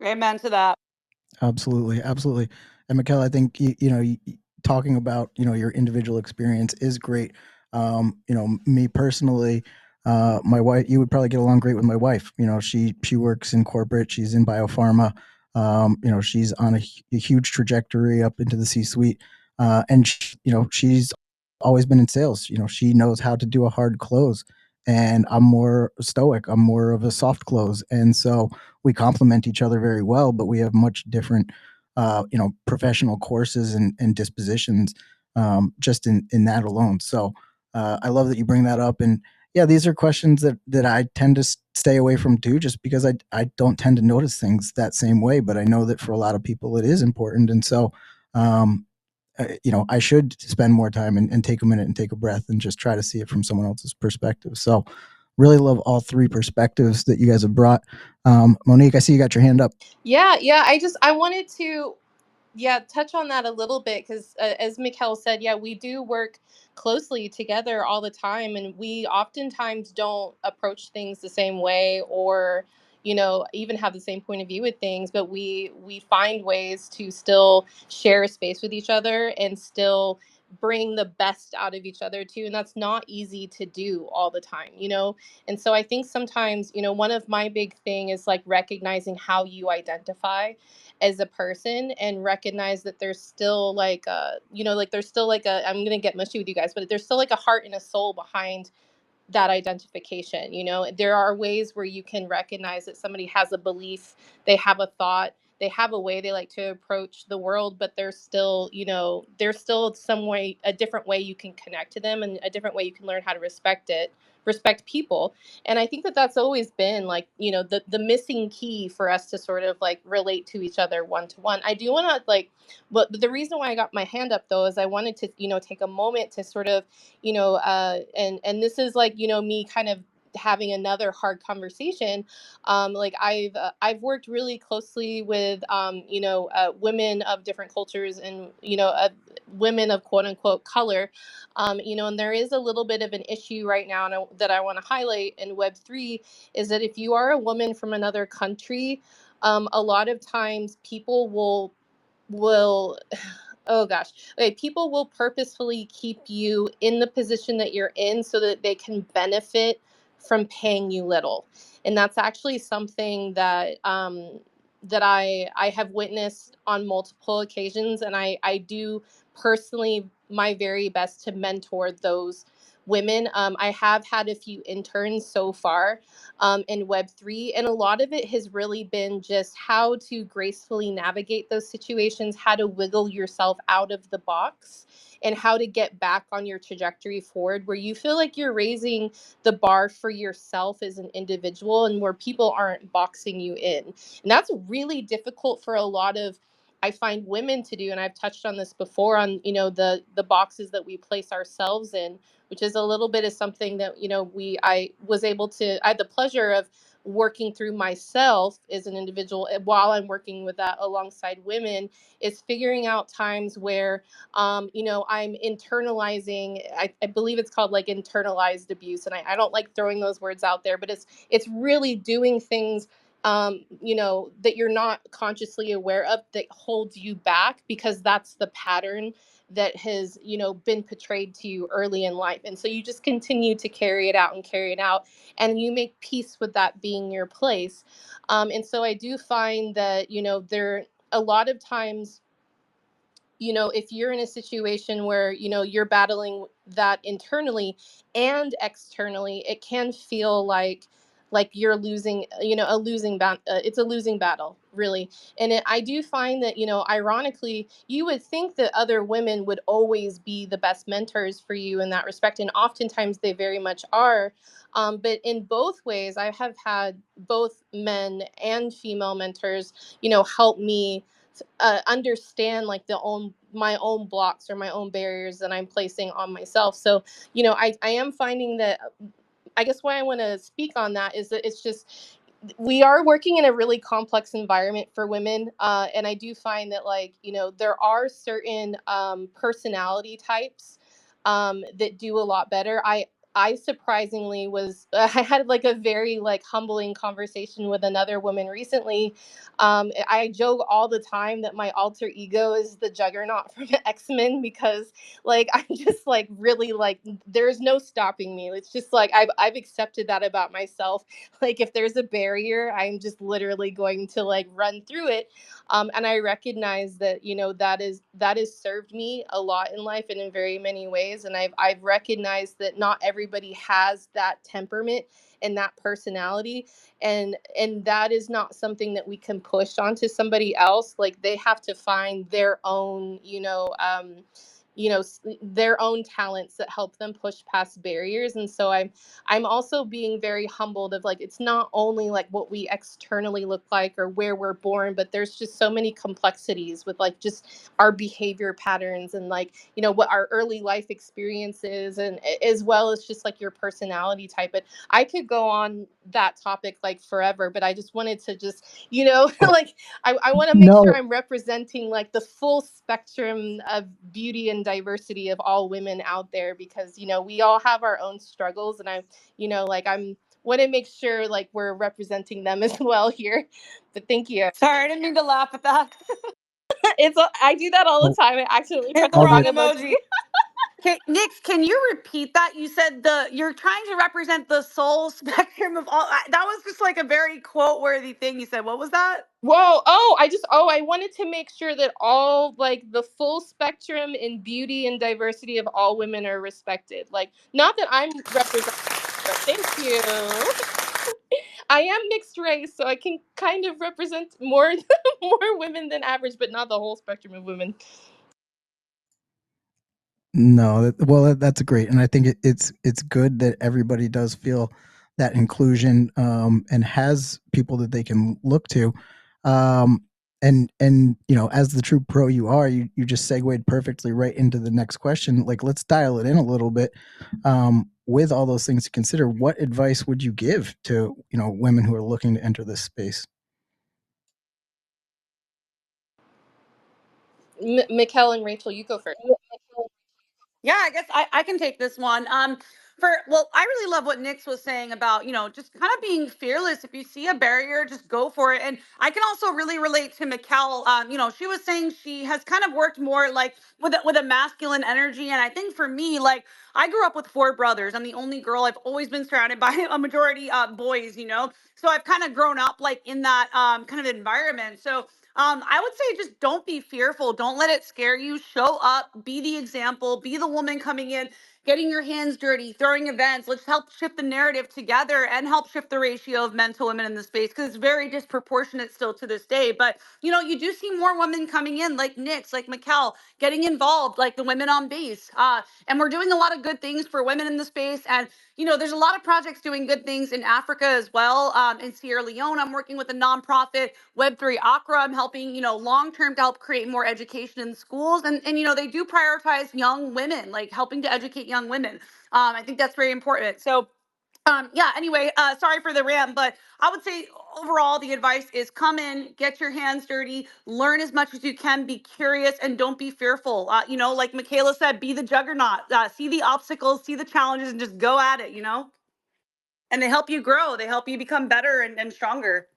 Amen to that. Absolutely, absolutely. And Mikhail, I think talking about your individual experience is great. Me personally, my wife, you would probably get along great with my wife. She works in corporate. She's in biopharma. She's on a huge trajectory up into the C-suite, and she's always been in sales. She knows how to do a hard close, and I'm more stoic. I'm more of a soft close, and so we complement each other very well, but we have much different, professional courses and dispositions, just in that alone. So I love that you bring that up. And yeah, these are questions that I tend to stay away from too, just because I don't tend to notice things that same way. But I know that for a lot of people, it is important. And so, I should spend more time and take a minute and take a breath and just try to see it from someone else's perspective. So really love all three perspectives that you guys have brought. Monique, I see you got your hand up. Yeah, I wanted to touch on that a little bit, because as Mikkel said, we do work closely together all the time, and we oftentimes don't approach things the same way, or even have the same point of view with things, but we find ways to still share a space with each other and still bring the best out of each other too, and that's not easy to do all the time. And so I think sometimes, one of my big thing is like recognizing how you identify as a person, and recognize that there's still like there's still like I'm gonna get mushy with you guys, but there's still like a heart and a soul behind that identification. There are ways where you can recognize that somebody has a belief, they have a thought, they have a way they like to approach the world, but there's still some way, a different way you can connect to them, and a different way you can learn how to respect people. And I think that that's always been like the missing key for us to sort of like relate to each other one to one. I do want to like, but the reason why I got my hand up though is I wanted to take a moment to sort of and this is like me kind of having another hard conversation. Like I've worked really closely with women of different cultures, and women of quote unquote color. And there is a little bit of an issue right now, that I want to highlight in Web3, is that if you are a woman from another country, a lot of times people will oh gosh. Okay, people will purposefully keep you in the position that you're in so that they can benefit from paying you little. And that's actually something that I have witnessed on multiple occasions, and I do personally my very best to mentor those women. I have had a few interns so far in Web3, and a lot of it has really been just how to gracefully navigate those situations, how to wiggle yourself out of the box, and how to get back on your trajectory forward where you feel like you're raising the bar for yourself as an individual and where people aren't boxing you in. And that's really difficult for a lot of, I find, women to do. And I've touched on this before on, the boxes that we place ourselves in, which is a little bit of something that, I had the pleasure of working through myself as an individual while I'm working with that alongside women, is figuring out times where I'm internalizing, I believe it's called like internalized abuse. And I don't like throwing those words out there, but it's really doing things that you're not consciously aware of that holds you back because that's the pattern that has, been portrayed to you early in life. And so you just continue to carry it out and carry it out, and you make peace with that being your place. And so I do find that, there a lot of times, if you're in a situation where, you're battling that internally and externally, it can feel like you're losing, it's a losing battle, really. And I do find that, ironically, you would think that other women would always be the best mentors for you in that respect. And oftentimes they very much are. But in both ways, I have had both men and female mentors, help me understand like my own blocks or my own barriers that I'm placing on myself. So, I am finding that, I guess why I want to speak on that is that it's just, we are working in a really complex environment for women, and I do find that, like, there are certain personality types that do a lot better. I surprisingly was I had like a very like humbling conversation with another woman recently. I joke all the time that my alter ego is the Juggernaut from X-Men, because like I'm just like really like there's no stopping me. It's just like I've accepted that about myself. Like if there's a barrier, I'm just literally going to like run through it. And I recognize that, that has served me a lot in life and in very many ways. And I've recognized that not everybody has that temperament and that personality, and that is not something that we can push onto somebody else. Like they have to find their own, their own talents that help them push past barriers. And so I'm also being very humbled of like, it's not only like what we externally look like or where we're born, but there's just so many complexities with like just our behavior patterns and like, what our early life experiences, and as well as just like your personality type. But I could go on that topic like forever, but I just wanted to just, Oh, like I want to make sure no, I'm representing like the full spectrum of beauty and diversity of all women out there, because we all have our own struggles, and I'm want to make sure like we're representing them as well here. But thank you. Sorry, I didn't mean to laugh at that. I do that all the oh, time. I accidentally Hit press the the all wrong wrong good. emoji. emoji. Okay, Nix, can you repeat that? You said you're trying to represent the soul spectrum of all. That was just like a very quote worthy thing you said. What was that? Whoa, I wanted to make sure that all like the full spectrum in beauty and diversity of all women are respected. Like, not that I'm representing, but thank you. I am mixed race, so I can kind of represent more more women than average, but not the whole spectrum of women. No, well, that's great, and I think it's good that everybody does feel that inclusion, and has people that they can look to, and as the true pro you are, you just segued perfectly right into the next question. Like, let's dial it in a little bit. With all those things to consider, what advice would you give to women who are looking to enter this space? Mikkel and Rachel, you go first. Yeah, I guess I can take this one. Well, I really love what Nix was saying about, just kind of being fearless. If you see a barrier, just go for it. And I can also really relate to Mikkel. She was saying she has kind of worked more like with a masculine energy. And I think for me, like, I grew up with four brothers. I'm the only girl. I've always been surrounded by a majority boys. So I've kind of grown up like in that kind of environment. So I would say just don't be fearful. Don't let it scare you. Show up, be the example, be the woman coming in, getting your hands dirty, throwing events. Let's help shift the narrative together and help shift the ratio of men to women in the space, because it's very disproportionate still to this day. But you do see more women coming in, like Nix, like Mikkel, getting involved, like the women on base. And we're doing a lot of good things for women in the space. And there's a lot of projects doing good things in Africa as well. In Sierra Leone, I'm working with a nonprofit, Web3 Accra. I'm helping, long term to help create more education in schools. And they do prioritize young women, like helping to educate young women. I think that's very important. So, yeah, anyway, sorry for the rant, but I would say overall the advice is come in, get your hands dirty, learn as much as you can, be curious, and don't be fearful. Like Michaela said, be the juggernaut, see the obstacles, see the challenges, and just go at it. And they help you grow, they help you become better and stronger.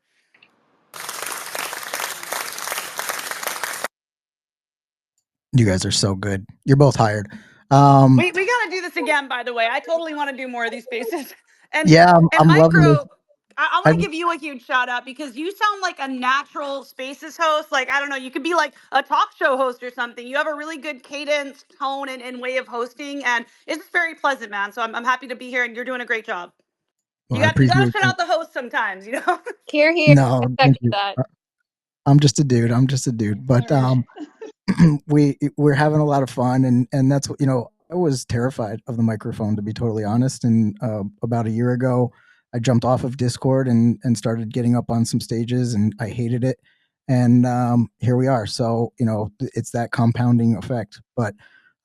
You guys are so good. You're both hired. We got to do this again, by the way. I totally want to do more of these spaces. And yeah, and I'm loving this. Micro, I want I to give you a huge shout out because you sound like a natural spaces host. Like, I don't know, you could be like a talk show host or something. You have a really good cadence, tone, and way of hosting. And it's just very pleasant, man. So I'm happy to be here and you're doing a great job. well, You I got to appreciate shut that. out the host sometimes. Here, here. No, I thank second you. that. I'm just a dude. I'm just a dude. But Word. we're having a lot of fun, and that's what I was terrified of the microphone, to be totally honest. And about a year ago, I jumped off of Discord and started getting up on some stages, and I hated it. And here we are. So it's that compounding effect. But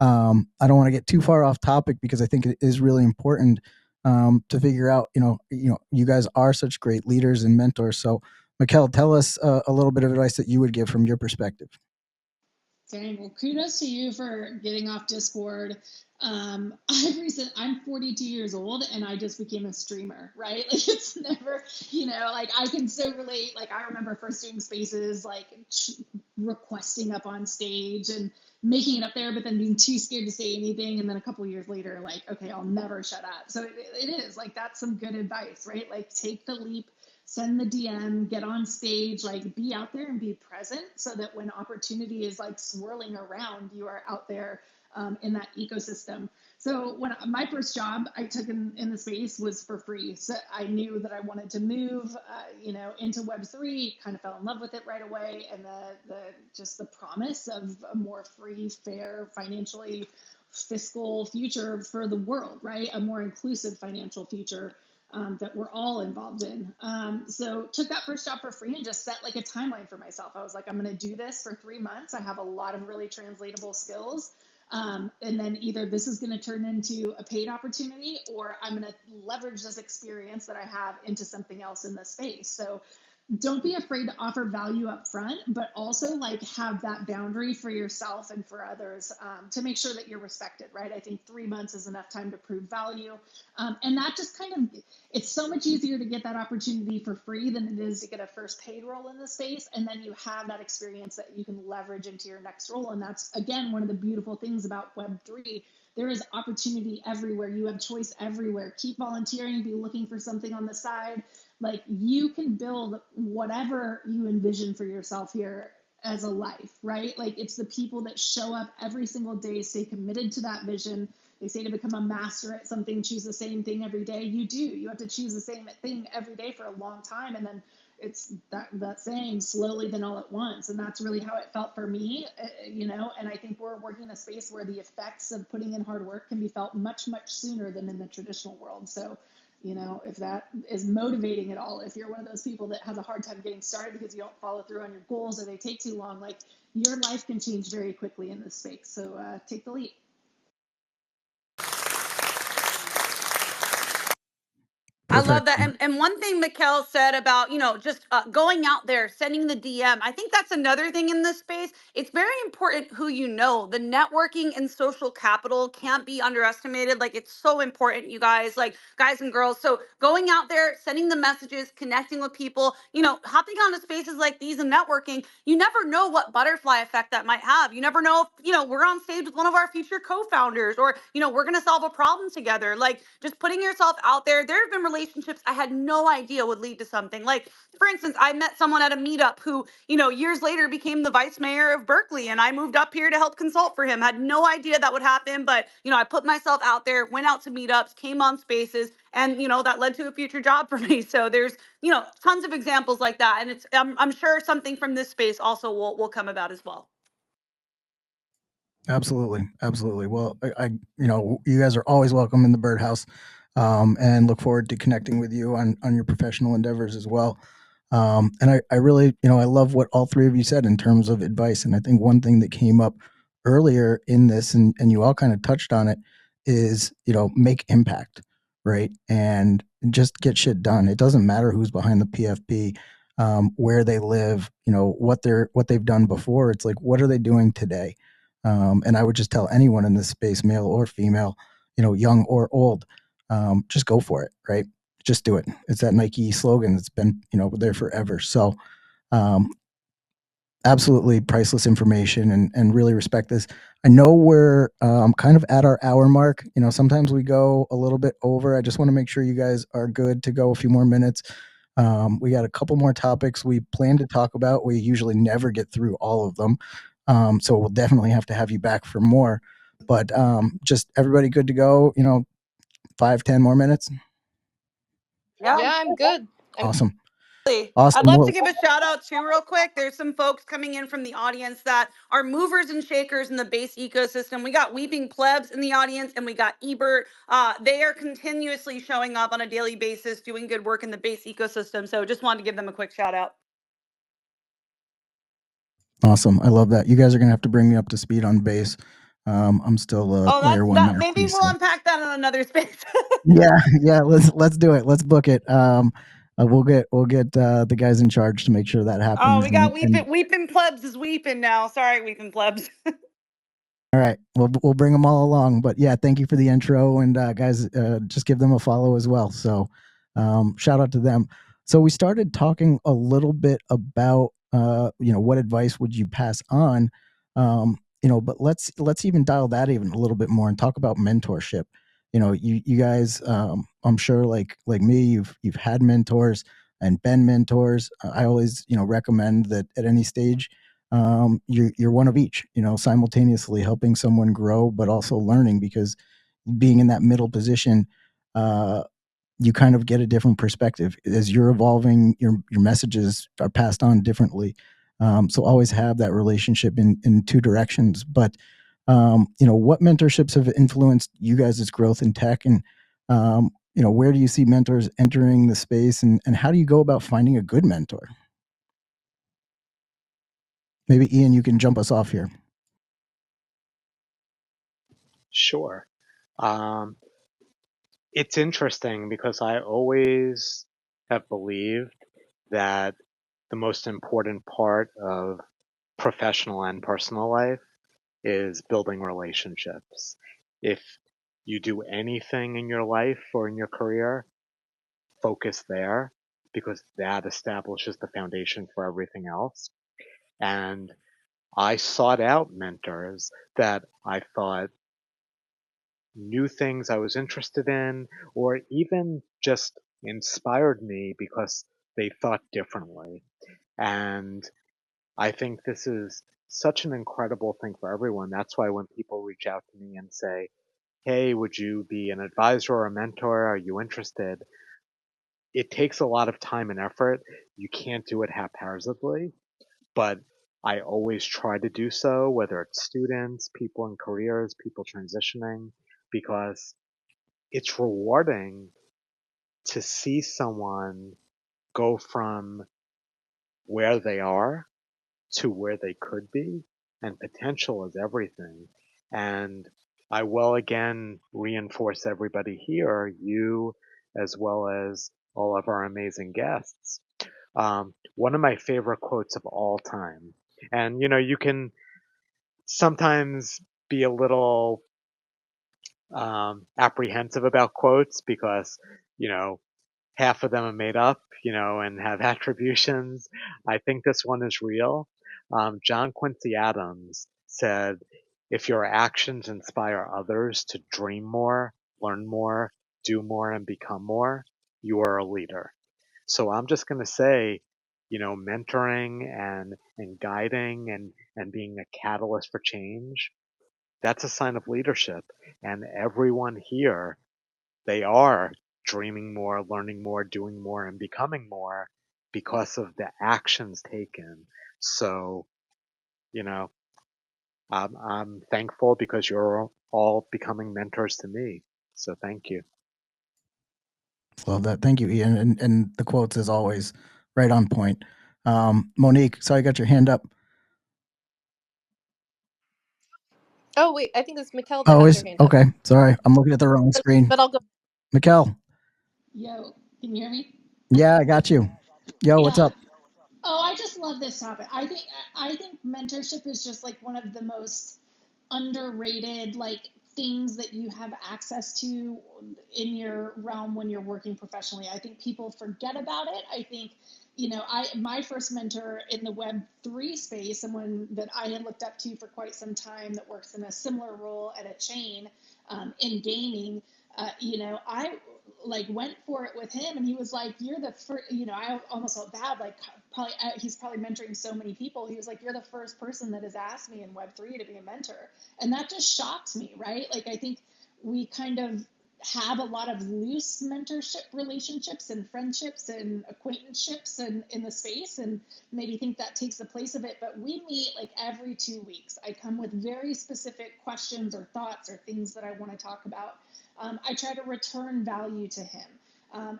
I don't want to get too far off topic because I think it is really important to figure out. You guys are such great leaders and mentors. So, Mikkel, tell us a little bit of advice that you would give from your perspective. Dang, well, kudos to you for getting off Discord. I'm 42 years old and I just became a streamer, right? Like it's never, like I can so relate. Like I remember first doing spaces, like requesting up on stage and making it up there, but then being too scared to say anything. And then a couple of years later, like, okay, I'll never shut up. So it is like, that's some good advice, right? Like take the leap, send the DM, get on stage, like be out there and be present so that when opportunity is like swirling around, you are out there in that ecosystem. So when my first job I took in the space was for free. So I knew that I wanted to move, into Web3, kind of fell in love with it right away. And just the promise of a more free, fair, financially fiscal future for the world, right? A more inclusive financial future that we're all involved in. So took that first job for free and just set like a timeline for myself. I was like, I'm going to do this for 3 months. I have a lot of really translatable skills. And then either this is going to turn into a paid opportunity or I'm going to leverage this experience that I have into something else in this space. So don't be afraid to offer value up front, but also like have that boundary for yourself and for others to make sure that you're respected, right? I think 3 months is enough time to prove value. And that just kind of, it's so much easier to get that opportunity for free than it is to get a first paid role in the space. And then you have that experience that you can leverage into your next role. And that's, again, one of the beautiful things about Web3. There is opportunity everywhere. You have choice everywhere. Keep volunteering, be looking for something on the side. Like you can build whatever you envision for yourself here as a life, right? Like it's the people that show up every single day, stay committed to that vision. They say to become a master at something, choose the same thing every day. You do. You have to choose the same thing every day for a long time. And then it's that saying, slowly then all at once. And that's really how it felt for me, and I think we're working in a space where the effects of putting in hard work can be felt much, much sooner than in the traditional world. So if that is motivating at all, if you're one of those people that has a hard time getting started because you don't follow through on your goals or they take too long, like your life can change very quickly in this space. So take the leap. I love that. Perfection. And one thing Mikkel said about, just going out there, sending the DM, I think that's another thing in this space. It's very important who you know. The networking and social capital can't be underestimated. Like, it's so important, you guys, like guys and girls. So going out there, sending the messages, connecting with people, hopping onto spaces like these and networking, you never know what butterfly effect that might have. You never know if, we're on stage with one of our future co-founders, or, we're going to solve a problem together. Like, just putting yourself out there. There have been relationships I had no idea would lead to something. Like, for instance, I met someone at a meetup who, years later became the vice mayor of Berkeley, and I moved up here to help consult for him. Had no idea that would happen, but, I put myself out there, went out to meetups, came on spaces, and, that led to a future job for me. So there's, tons of examples like that. And I'm sure something from this space also will come about as well. Absolutely, absolutely. Well, you guys are always welcome in the Birdhouse, and look forward to connecting with you on your professional endeavors as well. And I really, I love what all three of you said in terms of advice. And I think one thing that came up earlier in this, and you all kind of touched on it, is make impact, right? And just get shit done. It doesn't matter who's behind the PFP, where they live, what they've done before. It's like, what are they doing today? And I would just tell anyone in this space, male or female, young or old, just go for it, right? Just do it. It's that Nike slogan that's been, there forever. So, um, absolutely priceless information, and really respect this. I know we're kind of at our hour mark. Sometimes we go a little bit over. I just want to make sure you guys are good to go a few more minutes. We got a couple more topics we plan to talk about. We usually never get through all of them. So we'll definitely have to have you back for more. But just everybody good to go, 5, 10 more minutes. Yeah. Yeah, I'm good. Awesome. I'd Awesome. love Well, to give a shout out too, real quick. There's some folks coming in from the audience that are movers and shakers in the base ecosystem. We got Weeping Plebs in the audience, and we got Ebert. They are continuously showing up on a daily basis, doing good work in the base ecosystem. So just wanted to give them a quick shout out. awesome. I love that. You guys are going to have to bring me up to speed on base. I'm still Oh, layer one that. there, Maybe please. we'll unpack that in another space. Yeah. Let's do it. Let's book it. We'll get the guys in charge to make sure that Oh, happens. we got And Weeping Plebs is weeping now. Sorry, Weeping Plebs. all right, we'll bring them all along. But yeah, thank you for the intro, and guys, just give them a follow as well. So shout out to them. So we started talking a little bit about what advice would you pass on, but let's even dial that even a little bit more and talk about mentorship. You guys, I'm sure like me, you've had mentors and been mentors. I always recommend that at any stage, you're one of each, simultaneously helping someone grow, but also learning, because being in that middle position, uh, you kind of get a different perspective as you're evolving. Your messages are passed on differently. So always have that relationship in two directions. But what mentorships have influenced you guys' growth in tech, and where do you see mentors entering the space, and how do you go about finding a good mentor? Maybe Ian, you can jump us off here. Sure. It's interesting because I always have believed that the most important part of professional and personal life is building relationships. If you do anything in your life or in your career, focus there, because that establishes the foundation for everything else. And I sought out mentors that I thought knew things I was interested in, or even just inspired me because they thought differently. And I think this is such an incredible thing for everyone. That's why when people reach out to me and say, hey, would you be an advisor or a mentor? Are you interested? It takes a lot of time and effort. You can't do it haphazardly, but I always try to do so, whether it's students, people in careers, people transitioning, because it's rewarding to see someone go from where they are to where they could be, and potential is everything. And I will again reinforce everybody here, you as well as all of our amazing guests. One of my favorite quotes of all time, and you can sometimes be a little apprehensive about quotes because you know half of them are made up, and have attributions. I think this one is real. John Quincy Adams said, "If your actions inspire others to dream more, learn more, do more, and become more, you are a leader." So I'm just going to say, mentoring and guiding and being a catalyst for change, that's a sign of leadership. And everyone here, they are dreaming more, learning more, doing more, and becoming more because of the actions taken. So, you know, I'm thankful because you're all becoming mentors to me. So thank you. Love that. Thank you, Ian. And the quotes, as always, right on point. Monique, sorry, I got your hand up. Oh wait, I think it's Mikkel that Oh, has is her hand up. okay. Sorry, I'm looking at the wrong screen. But I'll go. Mikkel. Yo, can you hear me? Yeah, I got you. Yo, what's Yeah. up? Oh, I just love this topic. I think mentorship is just like one of the most underrated like things that you have access to in your realm when you're working professionally. I think people forget about it. I think, I my first mentor in the Web3 space, someone that I had looked up to for quite some time that works in a similar role at a chain in gaming. I like went for it with him, and he was like, "You're the first." I almost felt bad, like probably he's probably mentoring so many people. He was like, "You're the first person that has asked me in Web3 to be a mentor," and that just shocked me, right? Like I think we kind of have a lot of loose mentorship relationships and friendships and acquaintanceships and in the space, and maybe think that takes the place of it. But we meet like every 2 weeks. I come with very specific questions or thoughts or things that I want to talk about. I try to return value to him.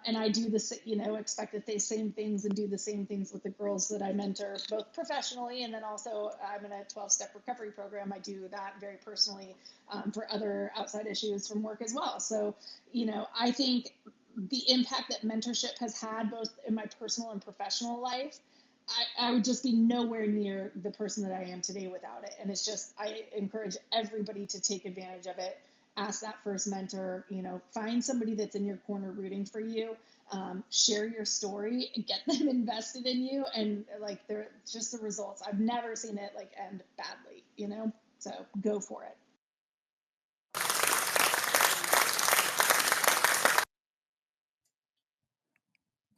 And I do this, expect that they same things and do the same things with the girls that I mentor, both professionally and then also I'm in a 12-step recovery program. I do that very personally for other outside issues from work as well. So, I think the impact that mentorship has had both in my personal and professional life, I would just be nowhere near the person that I am today without it. And it's just, I encourage everybody to take advantage of it. Ask that first mentor, find somebody that's in your corner rooting for you, share your story, get them invested in you. And like, they're just the results. I've never seen it like end badly, so go for it.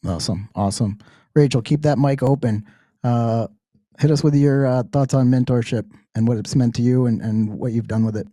Awesome. Rachel, keep that mic open. Hit us with your thoughts on mentorship and what it's meant to you and what you've done with it.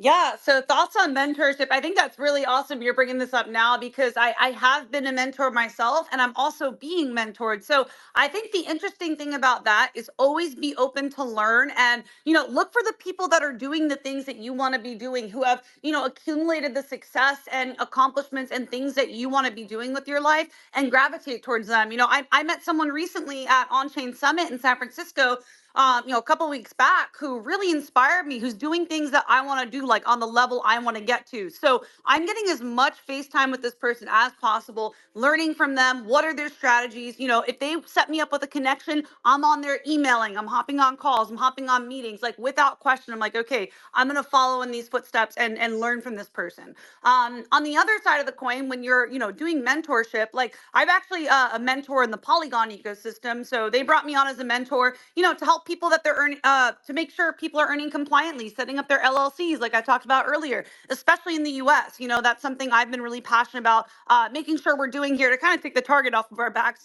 Yeah, so thoughts on mentorship. I think that's really awesome you're bringing this up now because I have been a mentor myself and I'm also being mentored. So I think the interesting thing about that is always be open to learn and, look for the people that are doing the things that you want to be doing, who have, accumulated the success and accomplishments and things that you want to be doing with your life and gravitate towards them. I met someone recently at On Chain Summit in San Francisco a couple weeks back who really inspired me, who's doing things that I want to do, like on the level I want to get to. So I'm getting as much FaceTime with this person as possible, learning from them. What are their strategies? If they set me up with a connection, I'm on there emailing, I'm hopping on calls, I'm hopping on meetings, like without question. I'm like, okay, I'm going to follow in these footsteps and learn from this person. On the other side of the coin, when you're, doing mentorship, like I've actually a mentor in the Polygon ecosystem. So they brought me on as a mentor, to help people that they're earning, to make sure people are earning compliantly, setting up their LLCs, like I talked about earlier, especially in the US. That's something I've been really passionate about, making sure we're doing here to kind of take the target off of our backs.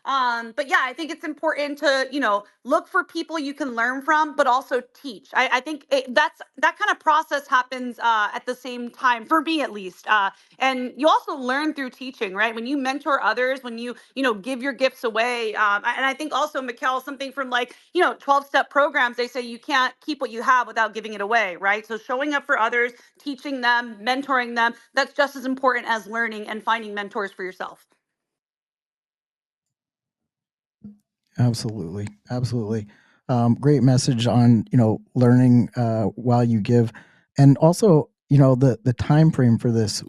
But yeah, I think it's important to, look for people you can learn from, but also teach. I think that kind of process happens at the same time, for me at least. And you also learn through teaching, right? When you mentor others, when you give your gifts away. And I think also, Mikkel, something from like, 12-step programs, they say you can't keep what you have without giving it away, right? So showing up for others, teaching them, mentoring them, that's just as important as learning and finding mentors for yourself. Absolutely. Great message on learning while you give, and also the time frame for this,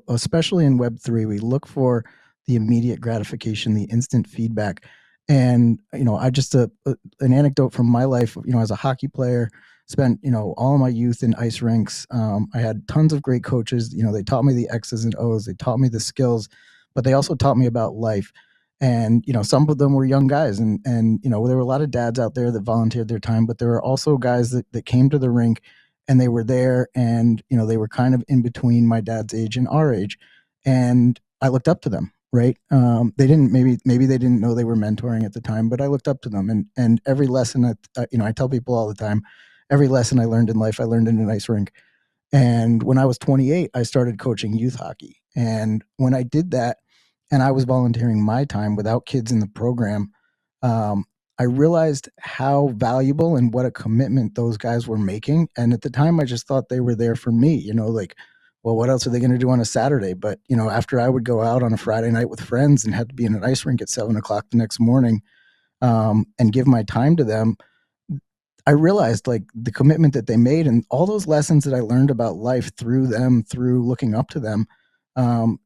especially in Web3, we look for the immediate gratification, the instant feedback. And I just an anecdote from my life. As a hockey player, spent all of my youth in ice rinks. I had tons of great coaches. They taught me the X's and O's. They taught me the skills, but they also taught me about life. And some of them were young guys, and there were a lot of dads out there that volunteered their time, but there were also guys that came to the rink, and they were there, and they were kind of in between my dad's age and our age, and I looked up to them. Right? They didn't, maybe they didn't know they were mentoring at the time, but I looked up to them, and every lesson that I tell people all the time, every lesson I learned in life, I learned in an ice rink. And when I was 28, I started coaching youth hockey. And when I did that, and I was volunteering my time without kids in the program, um, I realized how valuable and what a commitment those guys were making. And at the time, I just thought they were there for me, like, well, what else are they going to do on a Saturday? But, after I would go out on a Friday night with friends and had to be in an ice rink at 7 o'clock the next morning, and give my time to them, I realized like the commitment that they made and all those lessons that I learned about life through them, through looking up to them,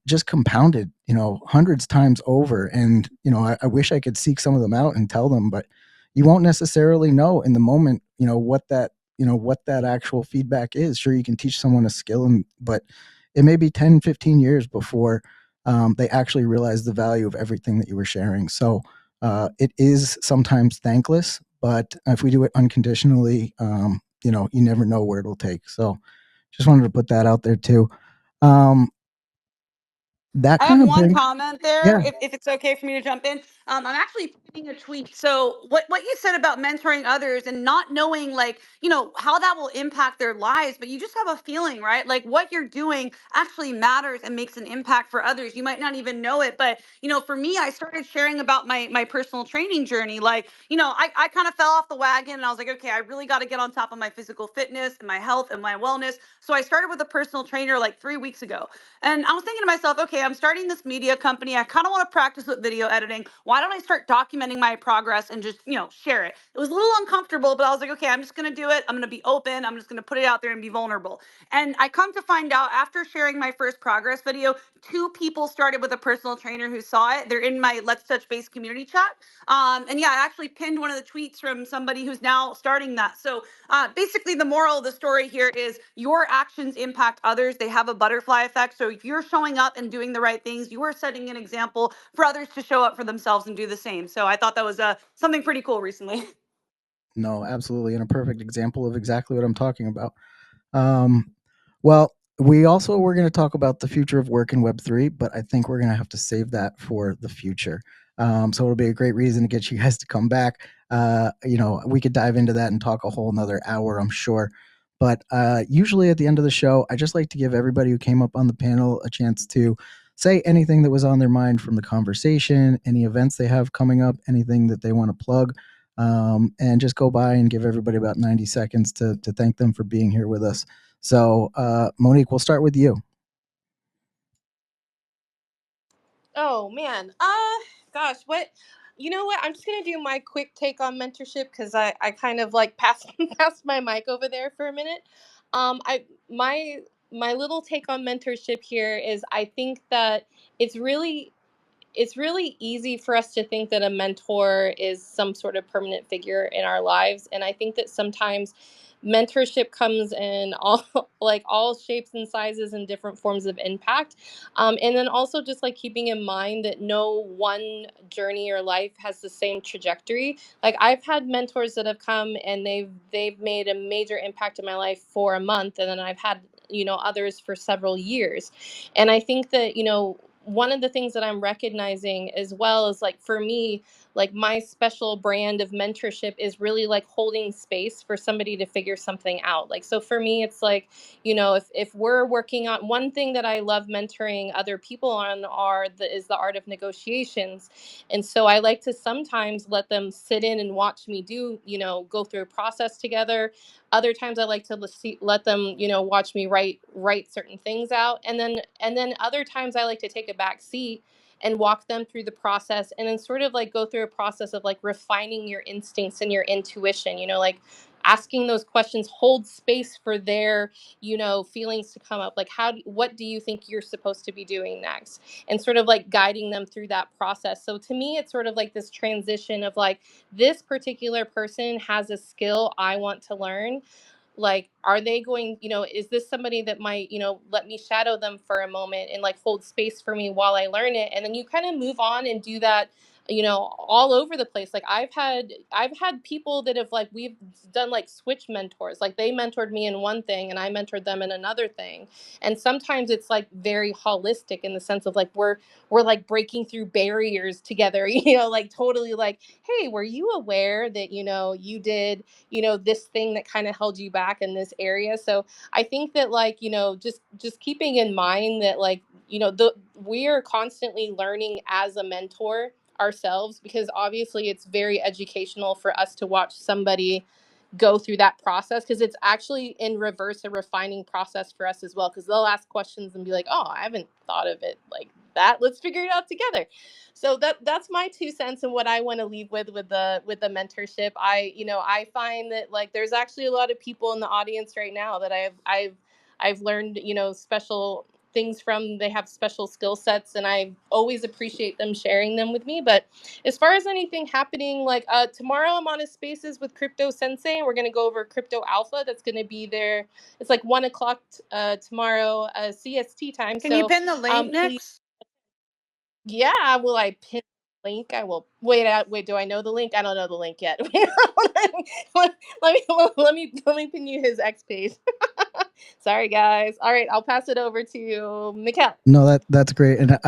just compounded, hundreds times over. And, I wish I could seek some of them out and tell them, but you won't necessarily know in the moment, what that actual feedback is. Sure, you can teach someone a skill, but it may be 10, 15 years before they actually realize the value of everything that you were sharing. So it is sometimes thankless, but if we do it unconditionally, you never know where it'll take. So just wanted to put that out there too. Um, that I have kind of one brings, comment there, yeah, if it's okay for me to jump in. I'm actually putting a tweet. So what you said about mentoring others and not knowing like, how that will impact their lives, but you just have a feeling, right? Like what you're doing actually matters and makes an impact for others. You might not even know it, but for me, I started sharing about my personal training journey. Like, I kind of fell off the wagon and I was like, okay, I really got to get on top of my physical fitness and my health and my wellness. So I started with a personal trainer like 3 weeks ago. And I was thinking to myself, okay, I'm starting this media company. I kind of want to practice with video editing. Why don't I start documenting my progress and just, share it? It was a little uncomfortable, but I was like, okay, I'm just going to do it. I'm going to be open. I'm just going to put it out there and be vulnerable. And I come to find out after sharing my first progress video, 2 people started with a personal trainer who saw it. They're in my Let's Touch Base community chat. And yeah, I actually pinned one of the tweets from somebody who's now starting that. So basically, the moral of the story here is your actions impact others. They have a butterfly effect. So if you're showing up and doing the right things, you are setting an example for others to show up for themselves and do the same. So I thought that was something pretty cool recently. no, absolutely. And a perfect example of exactly what I'm talking about. Um, well, we're going to talk about the future of work in Web3, but I think we're going to have to save that for the future. So it'll be a great reason to get you guys to come back. We could dive into that and talk a whole another hour, I'm sure. But usually at the end of the show, I just like to give everybody who came up on the panel a chance to say anything that was on their mind from the conversation, any events they have coming up, anything that they want to plug, and just go by and give everybody about 90 seconds to thank them for being here with us. So, Monique, we'll start with you. Oh man. Gosh, what? You know what? I'm just gonna do my quick take on mentorship because I kind of like passed passed my mic over there for a minute. I my little take on mentorship here is I think that it's really it's really easy for us to think that a mentor is some sort of permanent figure in our lives, and I think that sometimes mentorship comes in all like all shapes and sizes and different forms of impact, and then also just like keeping in mind that no one journey or life has the same trajectory. Like I've had mentors that have come and they've made a major impact in my life for a month, and then I've had others for several years. And I think that one of the things that I'm recognizing as well is like for me, like my special brand of mentorship is really like holding space for somebody to figure something out. Like so for me it's like, if we're working on one thing that I love mentoring other people on is the art of negotiations. And so I like to sometimes let them sit in and watch me go through a process together. Other times I like to let them watch me write certain things out, and then other times I like to take a back seat and walk them through the process, and then sort of like go through a process of like refining your instincts and your intuition. Like asking those questions, hold space for their, feelings to come up. Like, what do you think you're supposed to be doing next? And sort of like guiding them through that process. So to me, it's sort of like this transition of like, this particular person has a skill I want to learn. Like, are they going, is this somebody that might, let me shadow them for a moment and like hold space for me while I learn it? And then you kind of move on and do that, all over the place. Like, I've had people that have, like, we've done like switch mentors. Like, they mentored me in one thing and I mentored them in another thing. And sometimes it's like very holistic in the sense of like, we're like breaking through barriers together, like totally like, hey, were you aware that, you did, this thing that kind of held you back in this area? So I think that, like, just keeping in mind that, like, we are constantly learning as a mentor ourselves, because obviously it's very educational for us to watch somebody go through that process, because it's actually in reverse a refining process for us as well, because they'll ask questions and be like, oh, I haven't thought of it like that, let's figure it out together. So that's my 2 cents and what I want to leave with the mentorship. I find that, like, there's actually a lot of people in the audience right now that I've learned, special things from. They have special skill sets, and I always appreciate them sharing them with me. But as far as anything happening, like, tomorrow I'm on a spaces with Crypto Sensei, and we're going to go over Crypto Alpha. That's going to be there. It's like 1 o'clock tomorrow, CST time. Can you So pin the link, please. Nix? Yeah, will I pin the link? I will. Wait, do I know the link? I don't know the link yet. Let me pin you his X page. Sorry, guys. All right, I'll pass it over to Mikkel. No, that's great. And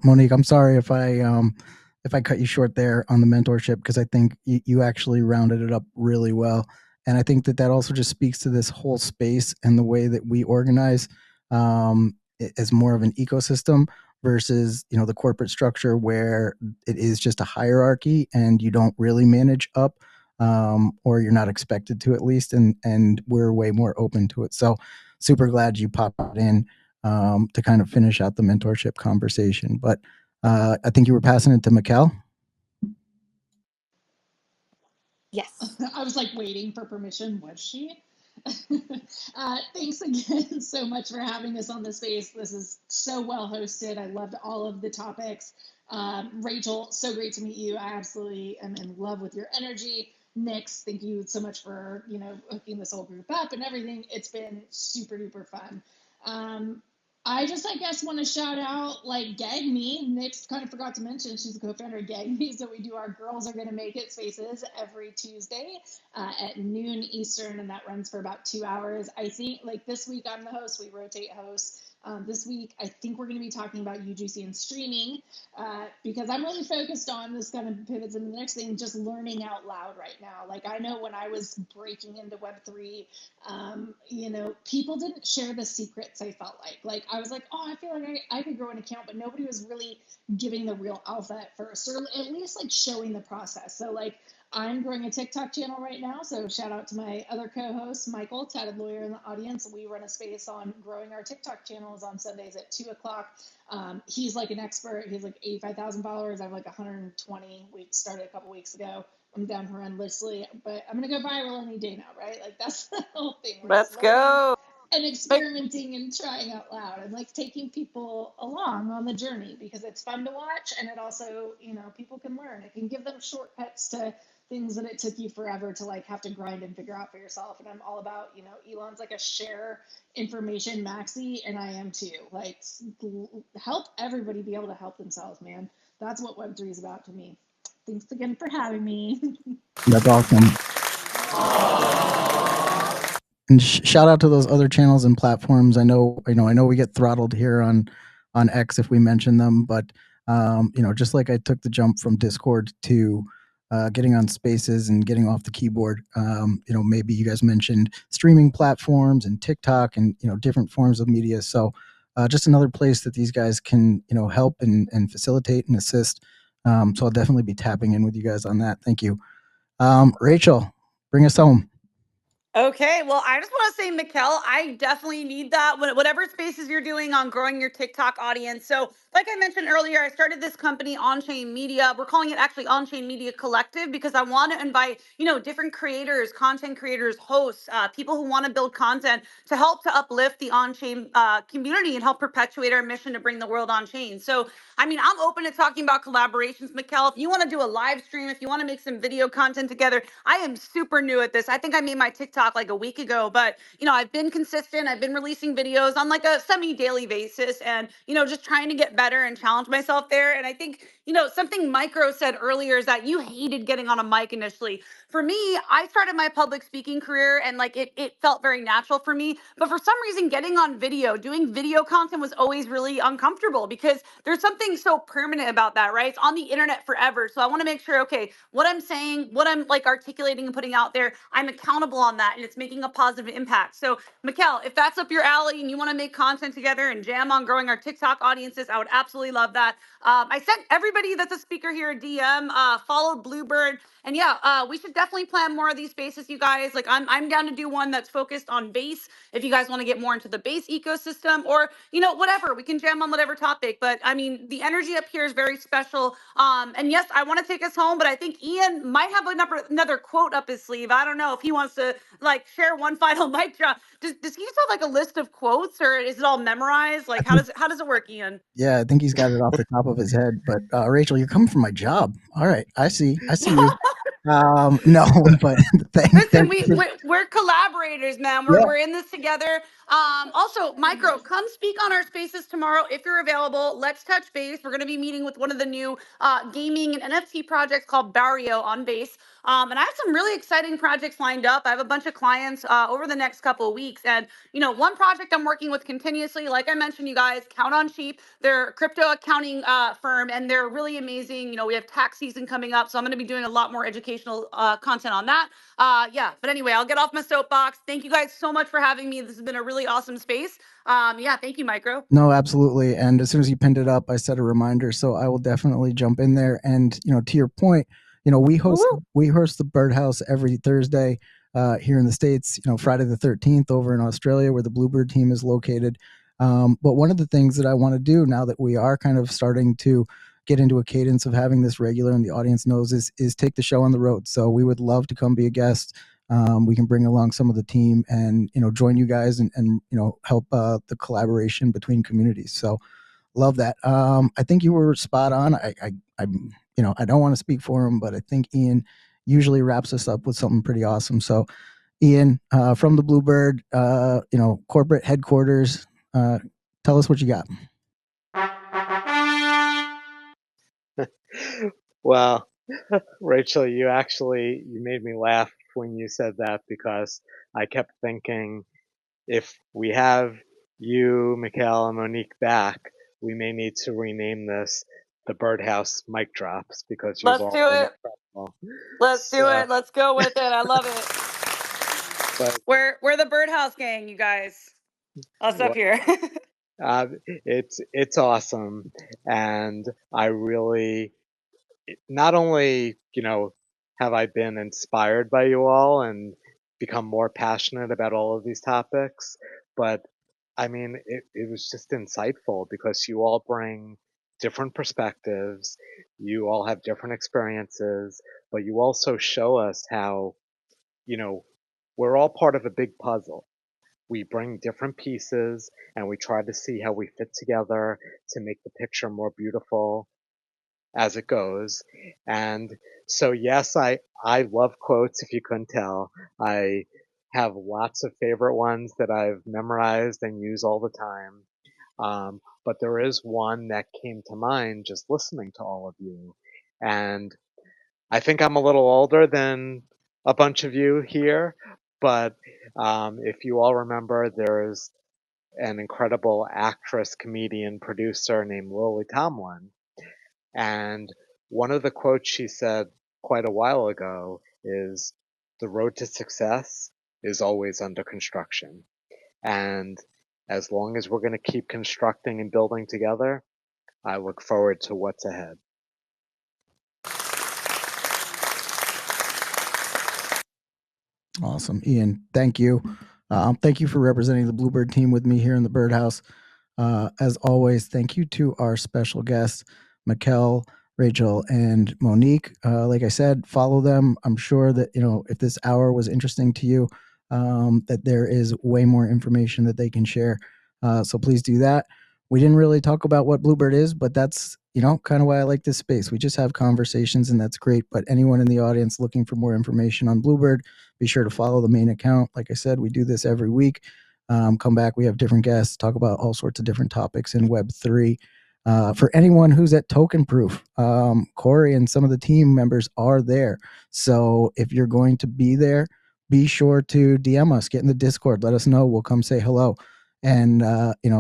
Monique, I'm sorry if I cut you short there on the mentorship, because I think you actually rounded it up really well. And I think that also just speaks to this whole space and the way that we organize, as more of an ecosystem versus, the corporate structure where it is just a hierarchy and you don't really manage up, or you're not expected to, at least. And we're way more open to it. So super glad you popped in, to kind of finish out the mentorship conversation. But I think you were passing it to Mikkel. Yes. I was like waiting for permission. Was she? Thanks again so much for having us on the space. This is so well hosted. I loved all of the topics. Rachel, so great to meet you. I absolutely am in love with your energy. Nix, thank you so much for hooking this whole group up and everything. It's been super duper fun. I just, I guess, want to shout out, like, Gag Me. Nix kind of forgot to mention she's a co-founder of Gag Me. So we do our Girls Are Gonna Make It spaces every Tuesday at noon Eastern, and that runs for about 2 hours. I think, like, this week I'm the host. We rotate hosts. This week, I think we're going to be talking about UGC and streaming, because I'm really focused on this. Kind of pivots into the next thing, just learning out loud right now. Like, I know when I was breaking into Web3, people didn't share the secrets. I felt like I was like, oh, I feel like I could grow an account, but nobody was really giving the real alpha at first, or at least like showing the process. So, like, I'm growing a TikTok channel right now. So shout out to my other co-host, Michael, tatted lawyer in the audience. We run a space on growing our TikTok channels on Sundays at 2 o'clock. He's like an expert. He's like 85,000 followers. I have like 120. We started a couple weeks ago. I'm down horrendously, but I'm going to go viral any day now, right? Like, that's the whole thing. We're just Let's learning go. and experimenting and trying out loud, and like taking people along on the journey, because it's fun to watch, and it also, people can learn. It can give them shortcuts to things that it took you forever to like have to grind and figure out for yourself. And I'm all about, Elon's like a share information maxi, and I am too. Like, help everybody be able to help themselves, man. That's what Web3 is about to me. Thanks again for having me. That's awesome. And shout out to those other channels and platforms. I know we get throttled here on X if we mention them, but just like I took the jump from Discord to getting on Spaces and getting off the keyboard. Maybe you guys mentioned streaming platforms and TikTok and different forms of media. So just another place that these guys can help and facilitate and assist. So I'll definitely be tapping in with you guys on that. Thank you, Rachel. Bring us home. Okay, well, I just want to say, Mikkel, I definitely need that. Whatever spaces you're doing on growing your TikTok audience. So like I mentioned earlier, I started this company, On-Chain Media. We're calling it actually On-Chain Media Collective because I want to invite, different creators, content creators, hosts, people who want to build content to help to uplift the on-chain community and help perpetuate our mission to bring the world on chain. So, I mean, I'm open to talking about collaborations, Mikkel. If you want to do a live stream, if you want to make some video content together, I am super new at this. I think I made my TikTok like a week ago, but I've been consistent. I've been releasing videos on like a semi-daily basis, and just trying to get better and challenge myself there. And I think something Micro said earlier is that you hated getting on a mic initially. For me, I started my public speaking career and like it felt very natural for me. But for some reason, getting on video, doing video content was always really uncomfortable because there's something so permanent about that, right? It's on the internet forever. So I want to make sure, okay, what I'm saying, what I'm like articulating and putting out there, I'm accountable on that and it's making a positive impact. So Mikkel, if that's up your alley and you want to make content together and jam on growing our TikTok audiences, I would absolutely love that. I sent everybody that's a speaker here a DM, followed Blubird. And yeah, we should definitely plan more of these spaces, you guys. Like I'm down to do one that's focused on base. If you guys want to get more into the base ecosystem or, whatever, we can jam on whatever topic. But I mean, the energy up here is very special. And yes, I want to take us home, but I think Ian might have another quote up his sleeve. I don't know if he wants to like share one final mic drop. Does he just have like a list of quotes or is it all memorized? Like how does it work, Ian? Yeah, I think he's got it off the top of his head. But Rachel, you're coming from my job. All right, I see you. No, but Listen, thank you. we're collaborators, man. Yeah, We're in this together. Also, Micro, come speak on our spaces tomorrow if you're available. Let's touch base. We're going to be meeting with one of the new gaming and NFT projects called Barrio on Base. And I have some really exciting projects lined up. I have a bunch of clients over the next couple of weeks. And, one project I'm working with continuously, like I mentioned, you guys, Count on Sheep. They're a crypto accounting firm, and they're really amazing. We have tax season coming up, so I'm going to be doing a lot more educational content on that. Yeah, but anyway, I'll get off my soapbox. Thank you guys so much for having me. This has been a really awesome space. Yeah, thank you, Micro. no, absolutely. And as soon as you pinned it up, I set a reminder, so I will definitely jump in there. And to your point, we host the Birdhouse every Thursday here in the States. Friday the 13th over in Australia, where the Blubird team is located. But one of the things that I want to do now that we are kind of starting to get into a cadence of having this regular and the audience knows is take the show on the road. So we would love to come be a guest. We can bring along some of the team and join you guys and help the collaboration between communities. So love that. I think you were spot on. I don't want to speak for him, but I think Ian usually wraps us up with something pretty awesome. So Ian, from the Blubird, corporate headquarters, tell us what you got. Well, Rachel, you made me laugh when you said that because I kept thinking if we have you, Mikkel, and Monique back, we may need to rename this the Birdhouse Mic Drops because you've Let's all do been it. incredible. Let's do it. Let's go with it. I love it. But We're the Birdhouse gang, you guys. Us up well, here. it's awesome, and I really not only have I been inspired by you all and become more passionate about all of these topics, but I mean it was just insightful because you all bring different perspectives, you all have different experiences, but you also show us how we're all part of a big puzzle. We bring different pieces and we try to see how we fit together to make the picture more beautiful as it goes. And so, yes, I love quotes if you couldn't tell. I have lots of favorite ones that I've memorized and use all the time. But there is one that came to mind just listening to all of you. And I think I'm a little older than a bunch of you here, but if you all remember, there's an incredible actress, comedian, producer named Lily Tomlin. And one of the quotes she said quite a while ago is, "The road to success is always under construction." And as long as we're going to keep constructing and building together, I look forward to what's ahead. Awesome, Ian. Thank you. Thank you for representing the Blubird team with me here in the Birdhouse. As always, thank you to our special guests, Mikkel, Rachel, and Monique. Like I said, follow them. I'm sure that, if this hour was interesting to you, that there is way more information that they can share. So please do that. We didn't really talk about what Blubird is, but that's, kind of why I like this space. We just have conversations and that's great. But anyone in the audience looking for more information on Blubird, be sure to follow the main account. Like I said, we do this every week. Come back. We have different guests, talk about all sorts of different topics in Web3. For anyone who's at Token Proof, Corey and some of the team members are there. So if you're going to be there, be sure to DM us, get in the Discord, let us know. We'll come say hello. And,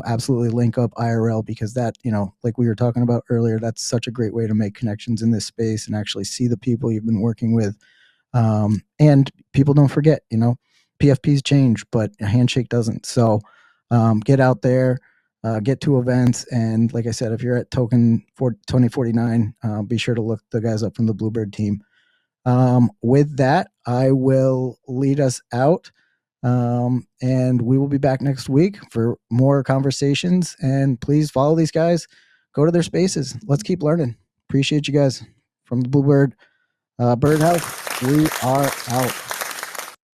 absolutely link up IRL, because that, like we were talking about earlier, that's such a great way to make connections in this space and actually see the people you've been working with. And people don't forget, PFPs change, but a handshake doesn't. So get out there, get to events. And like I said, if you're at Token for 2049, be sure to look the guys up from the Blubird team. With that, I will lead us out. And we will be back next week for more conversations. And please follow these guys. Go to their spaces. Let's keep learning. Appreciate you guys. From the Blubird Birdhouse, we are out.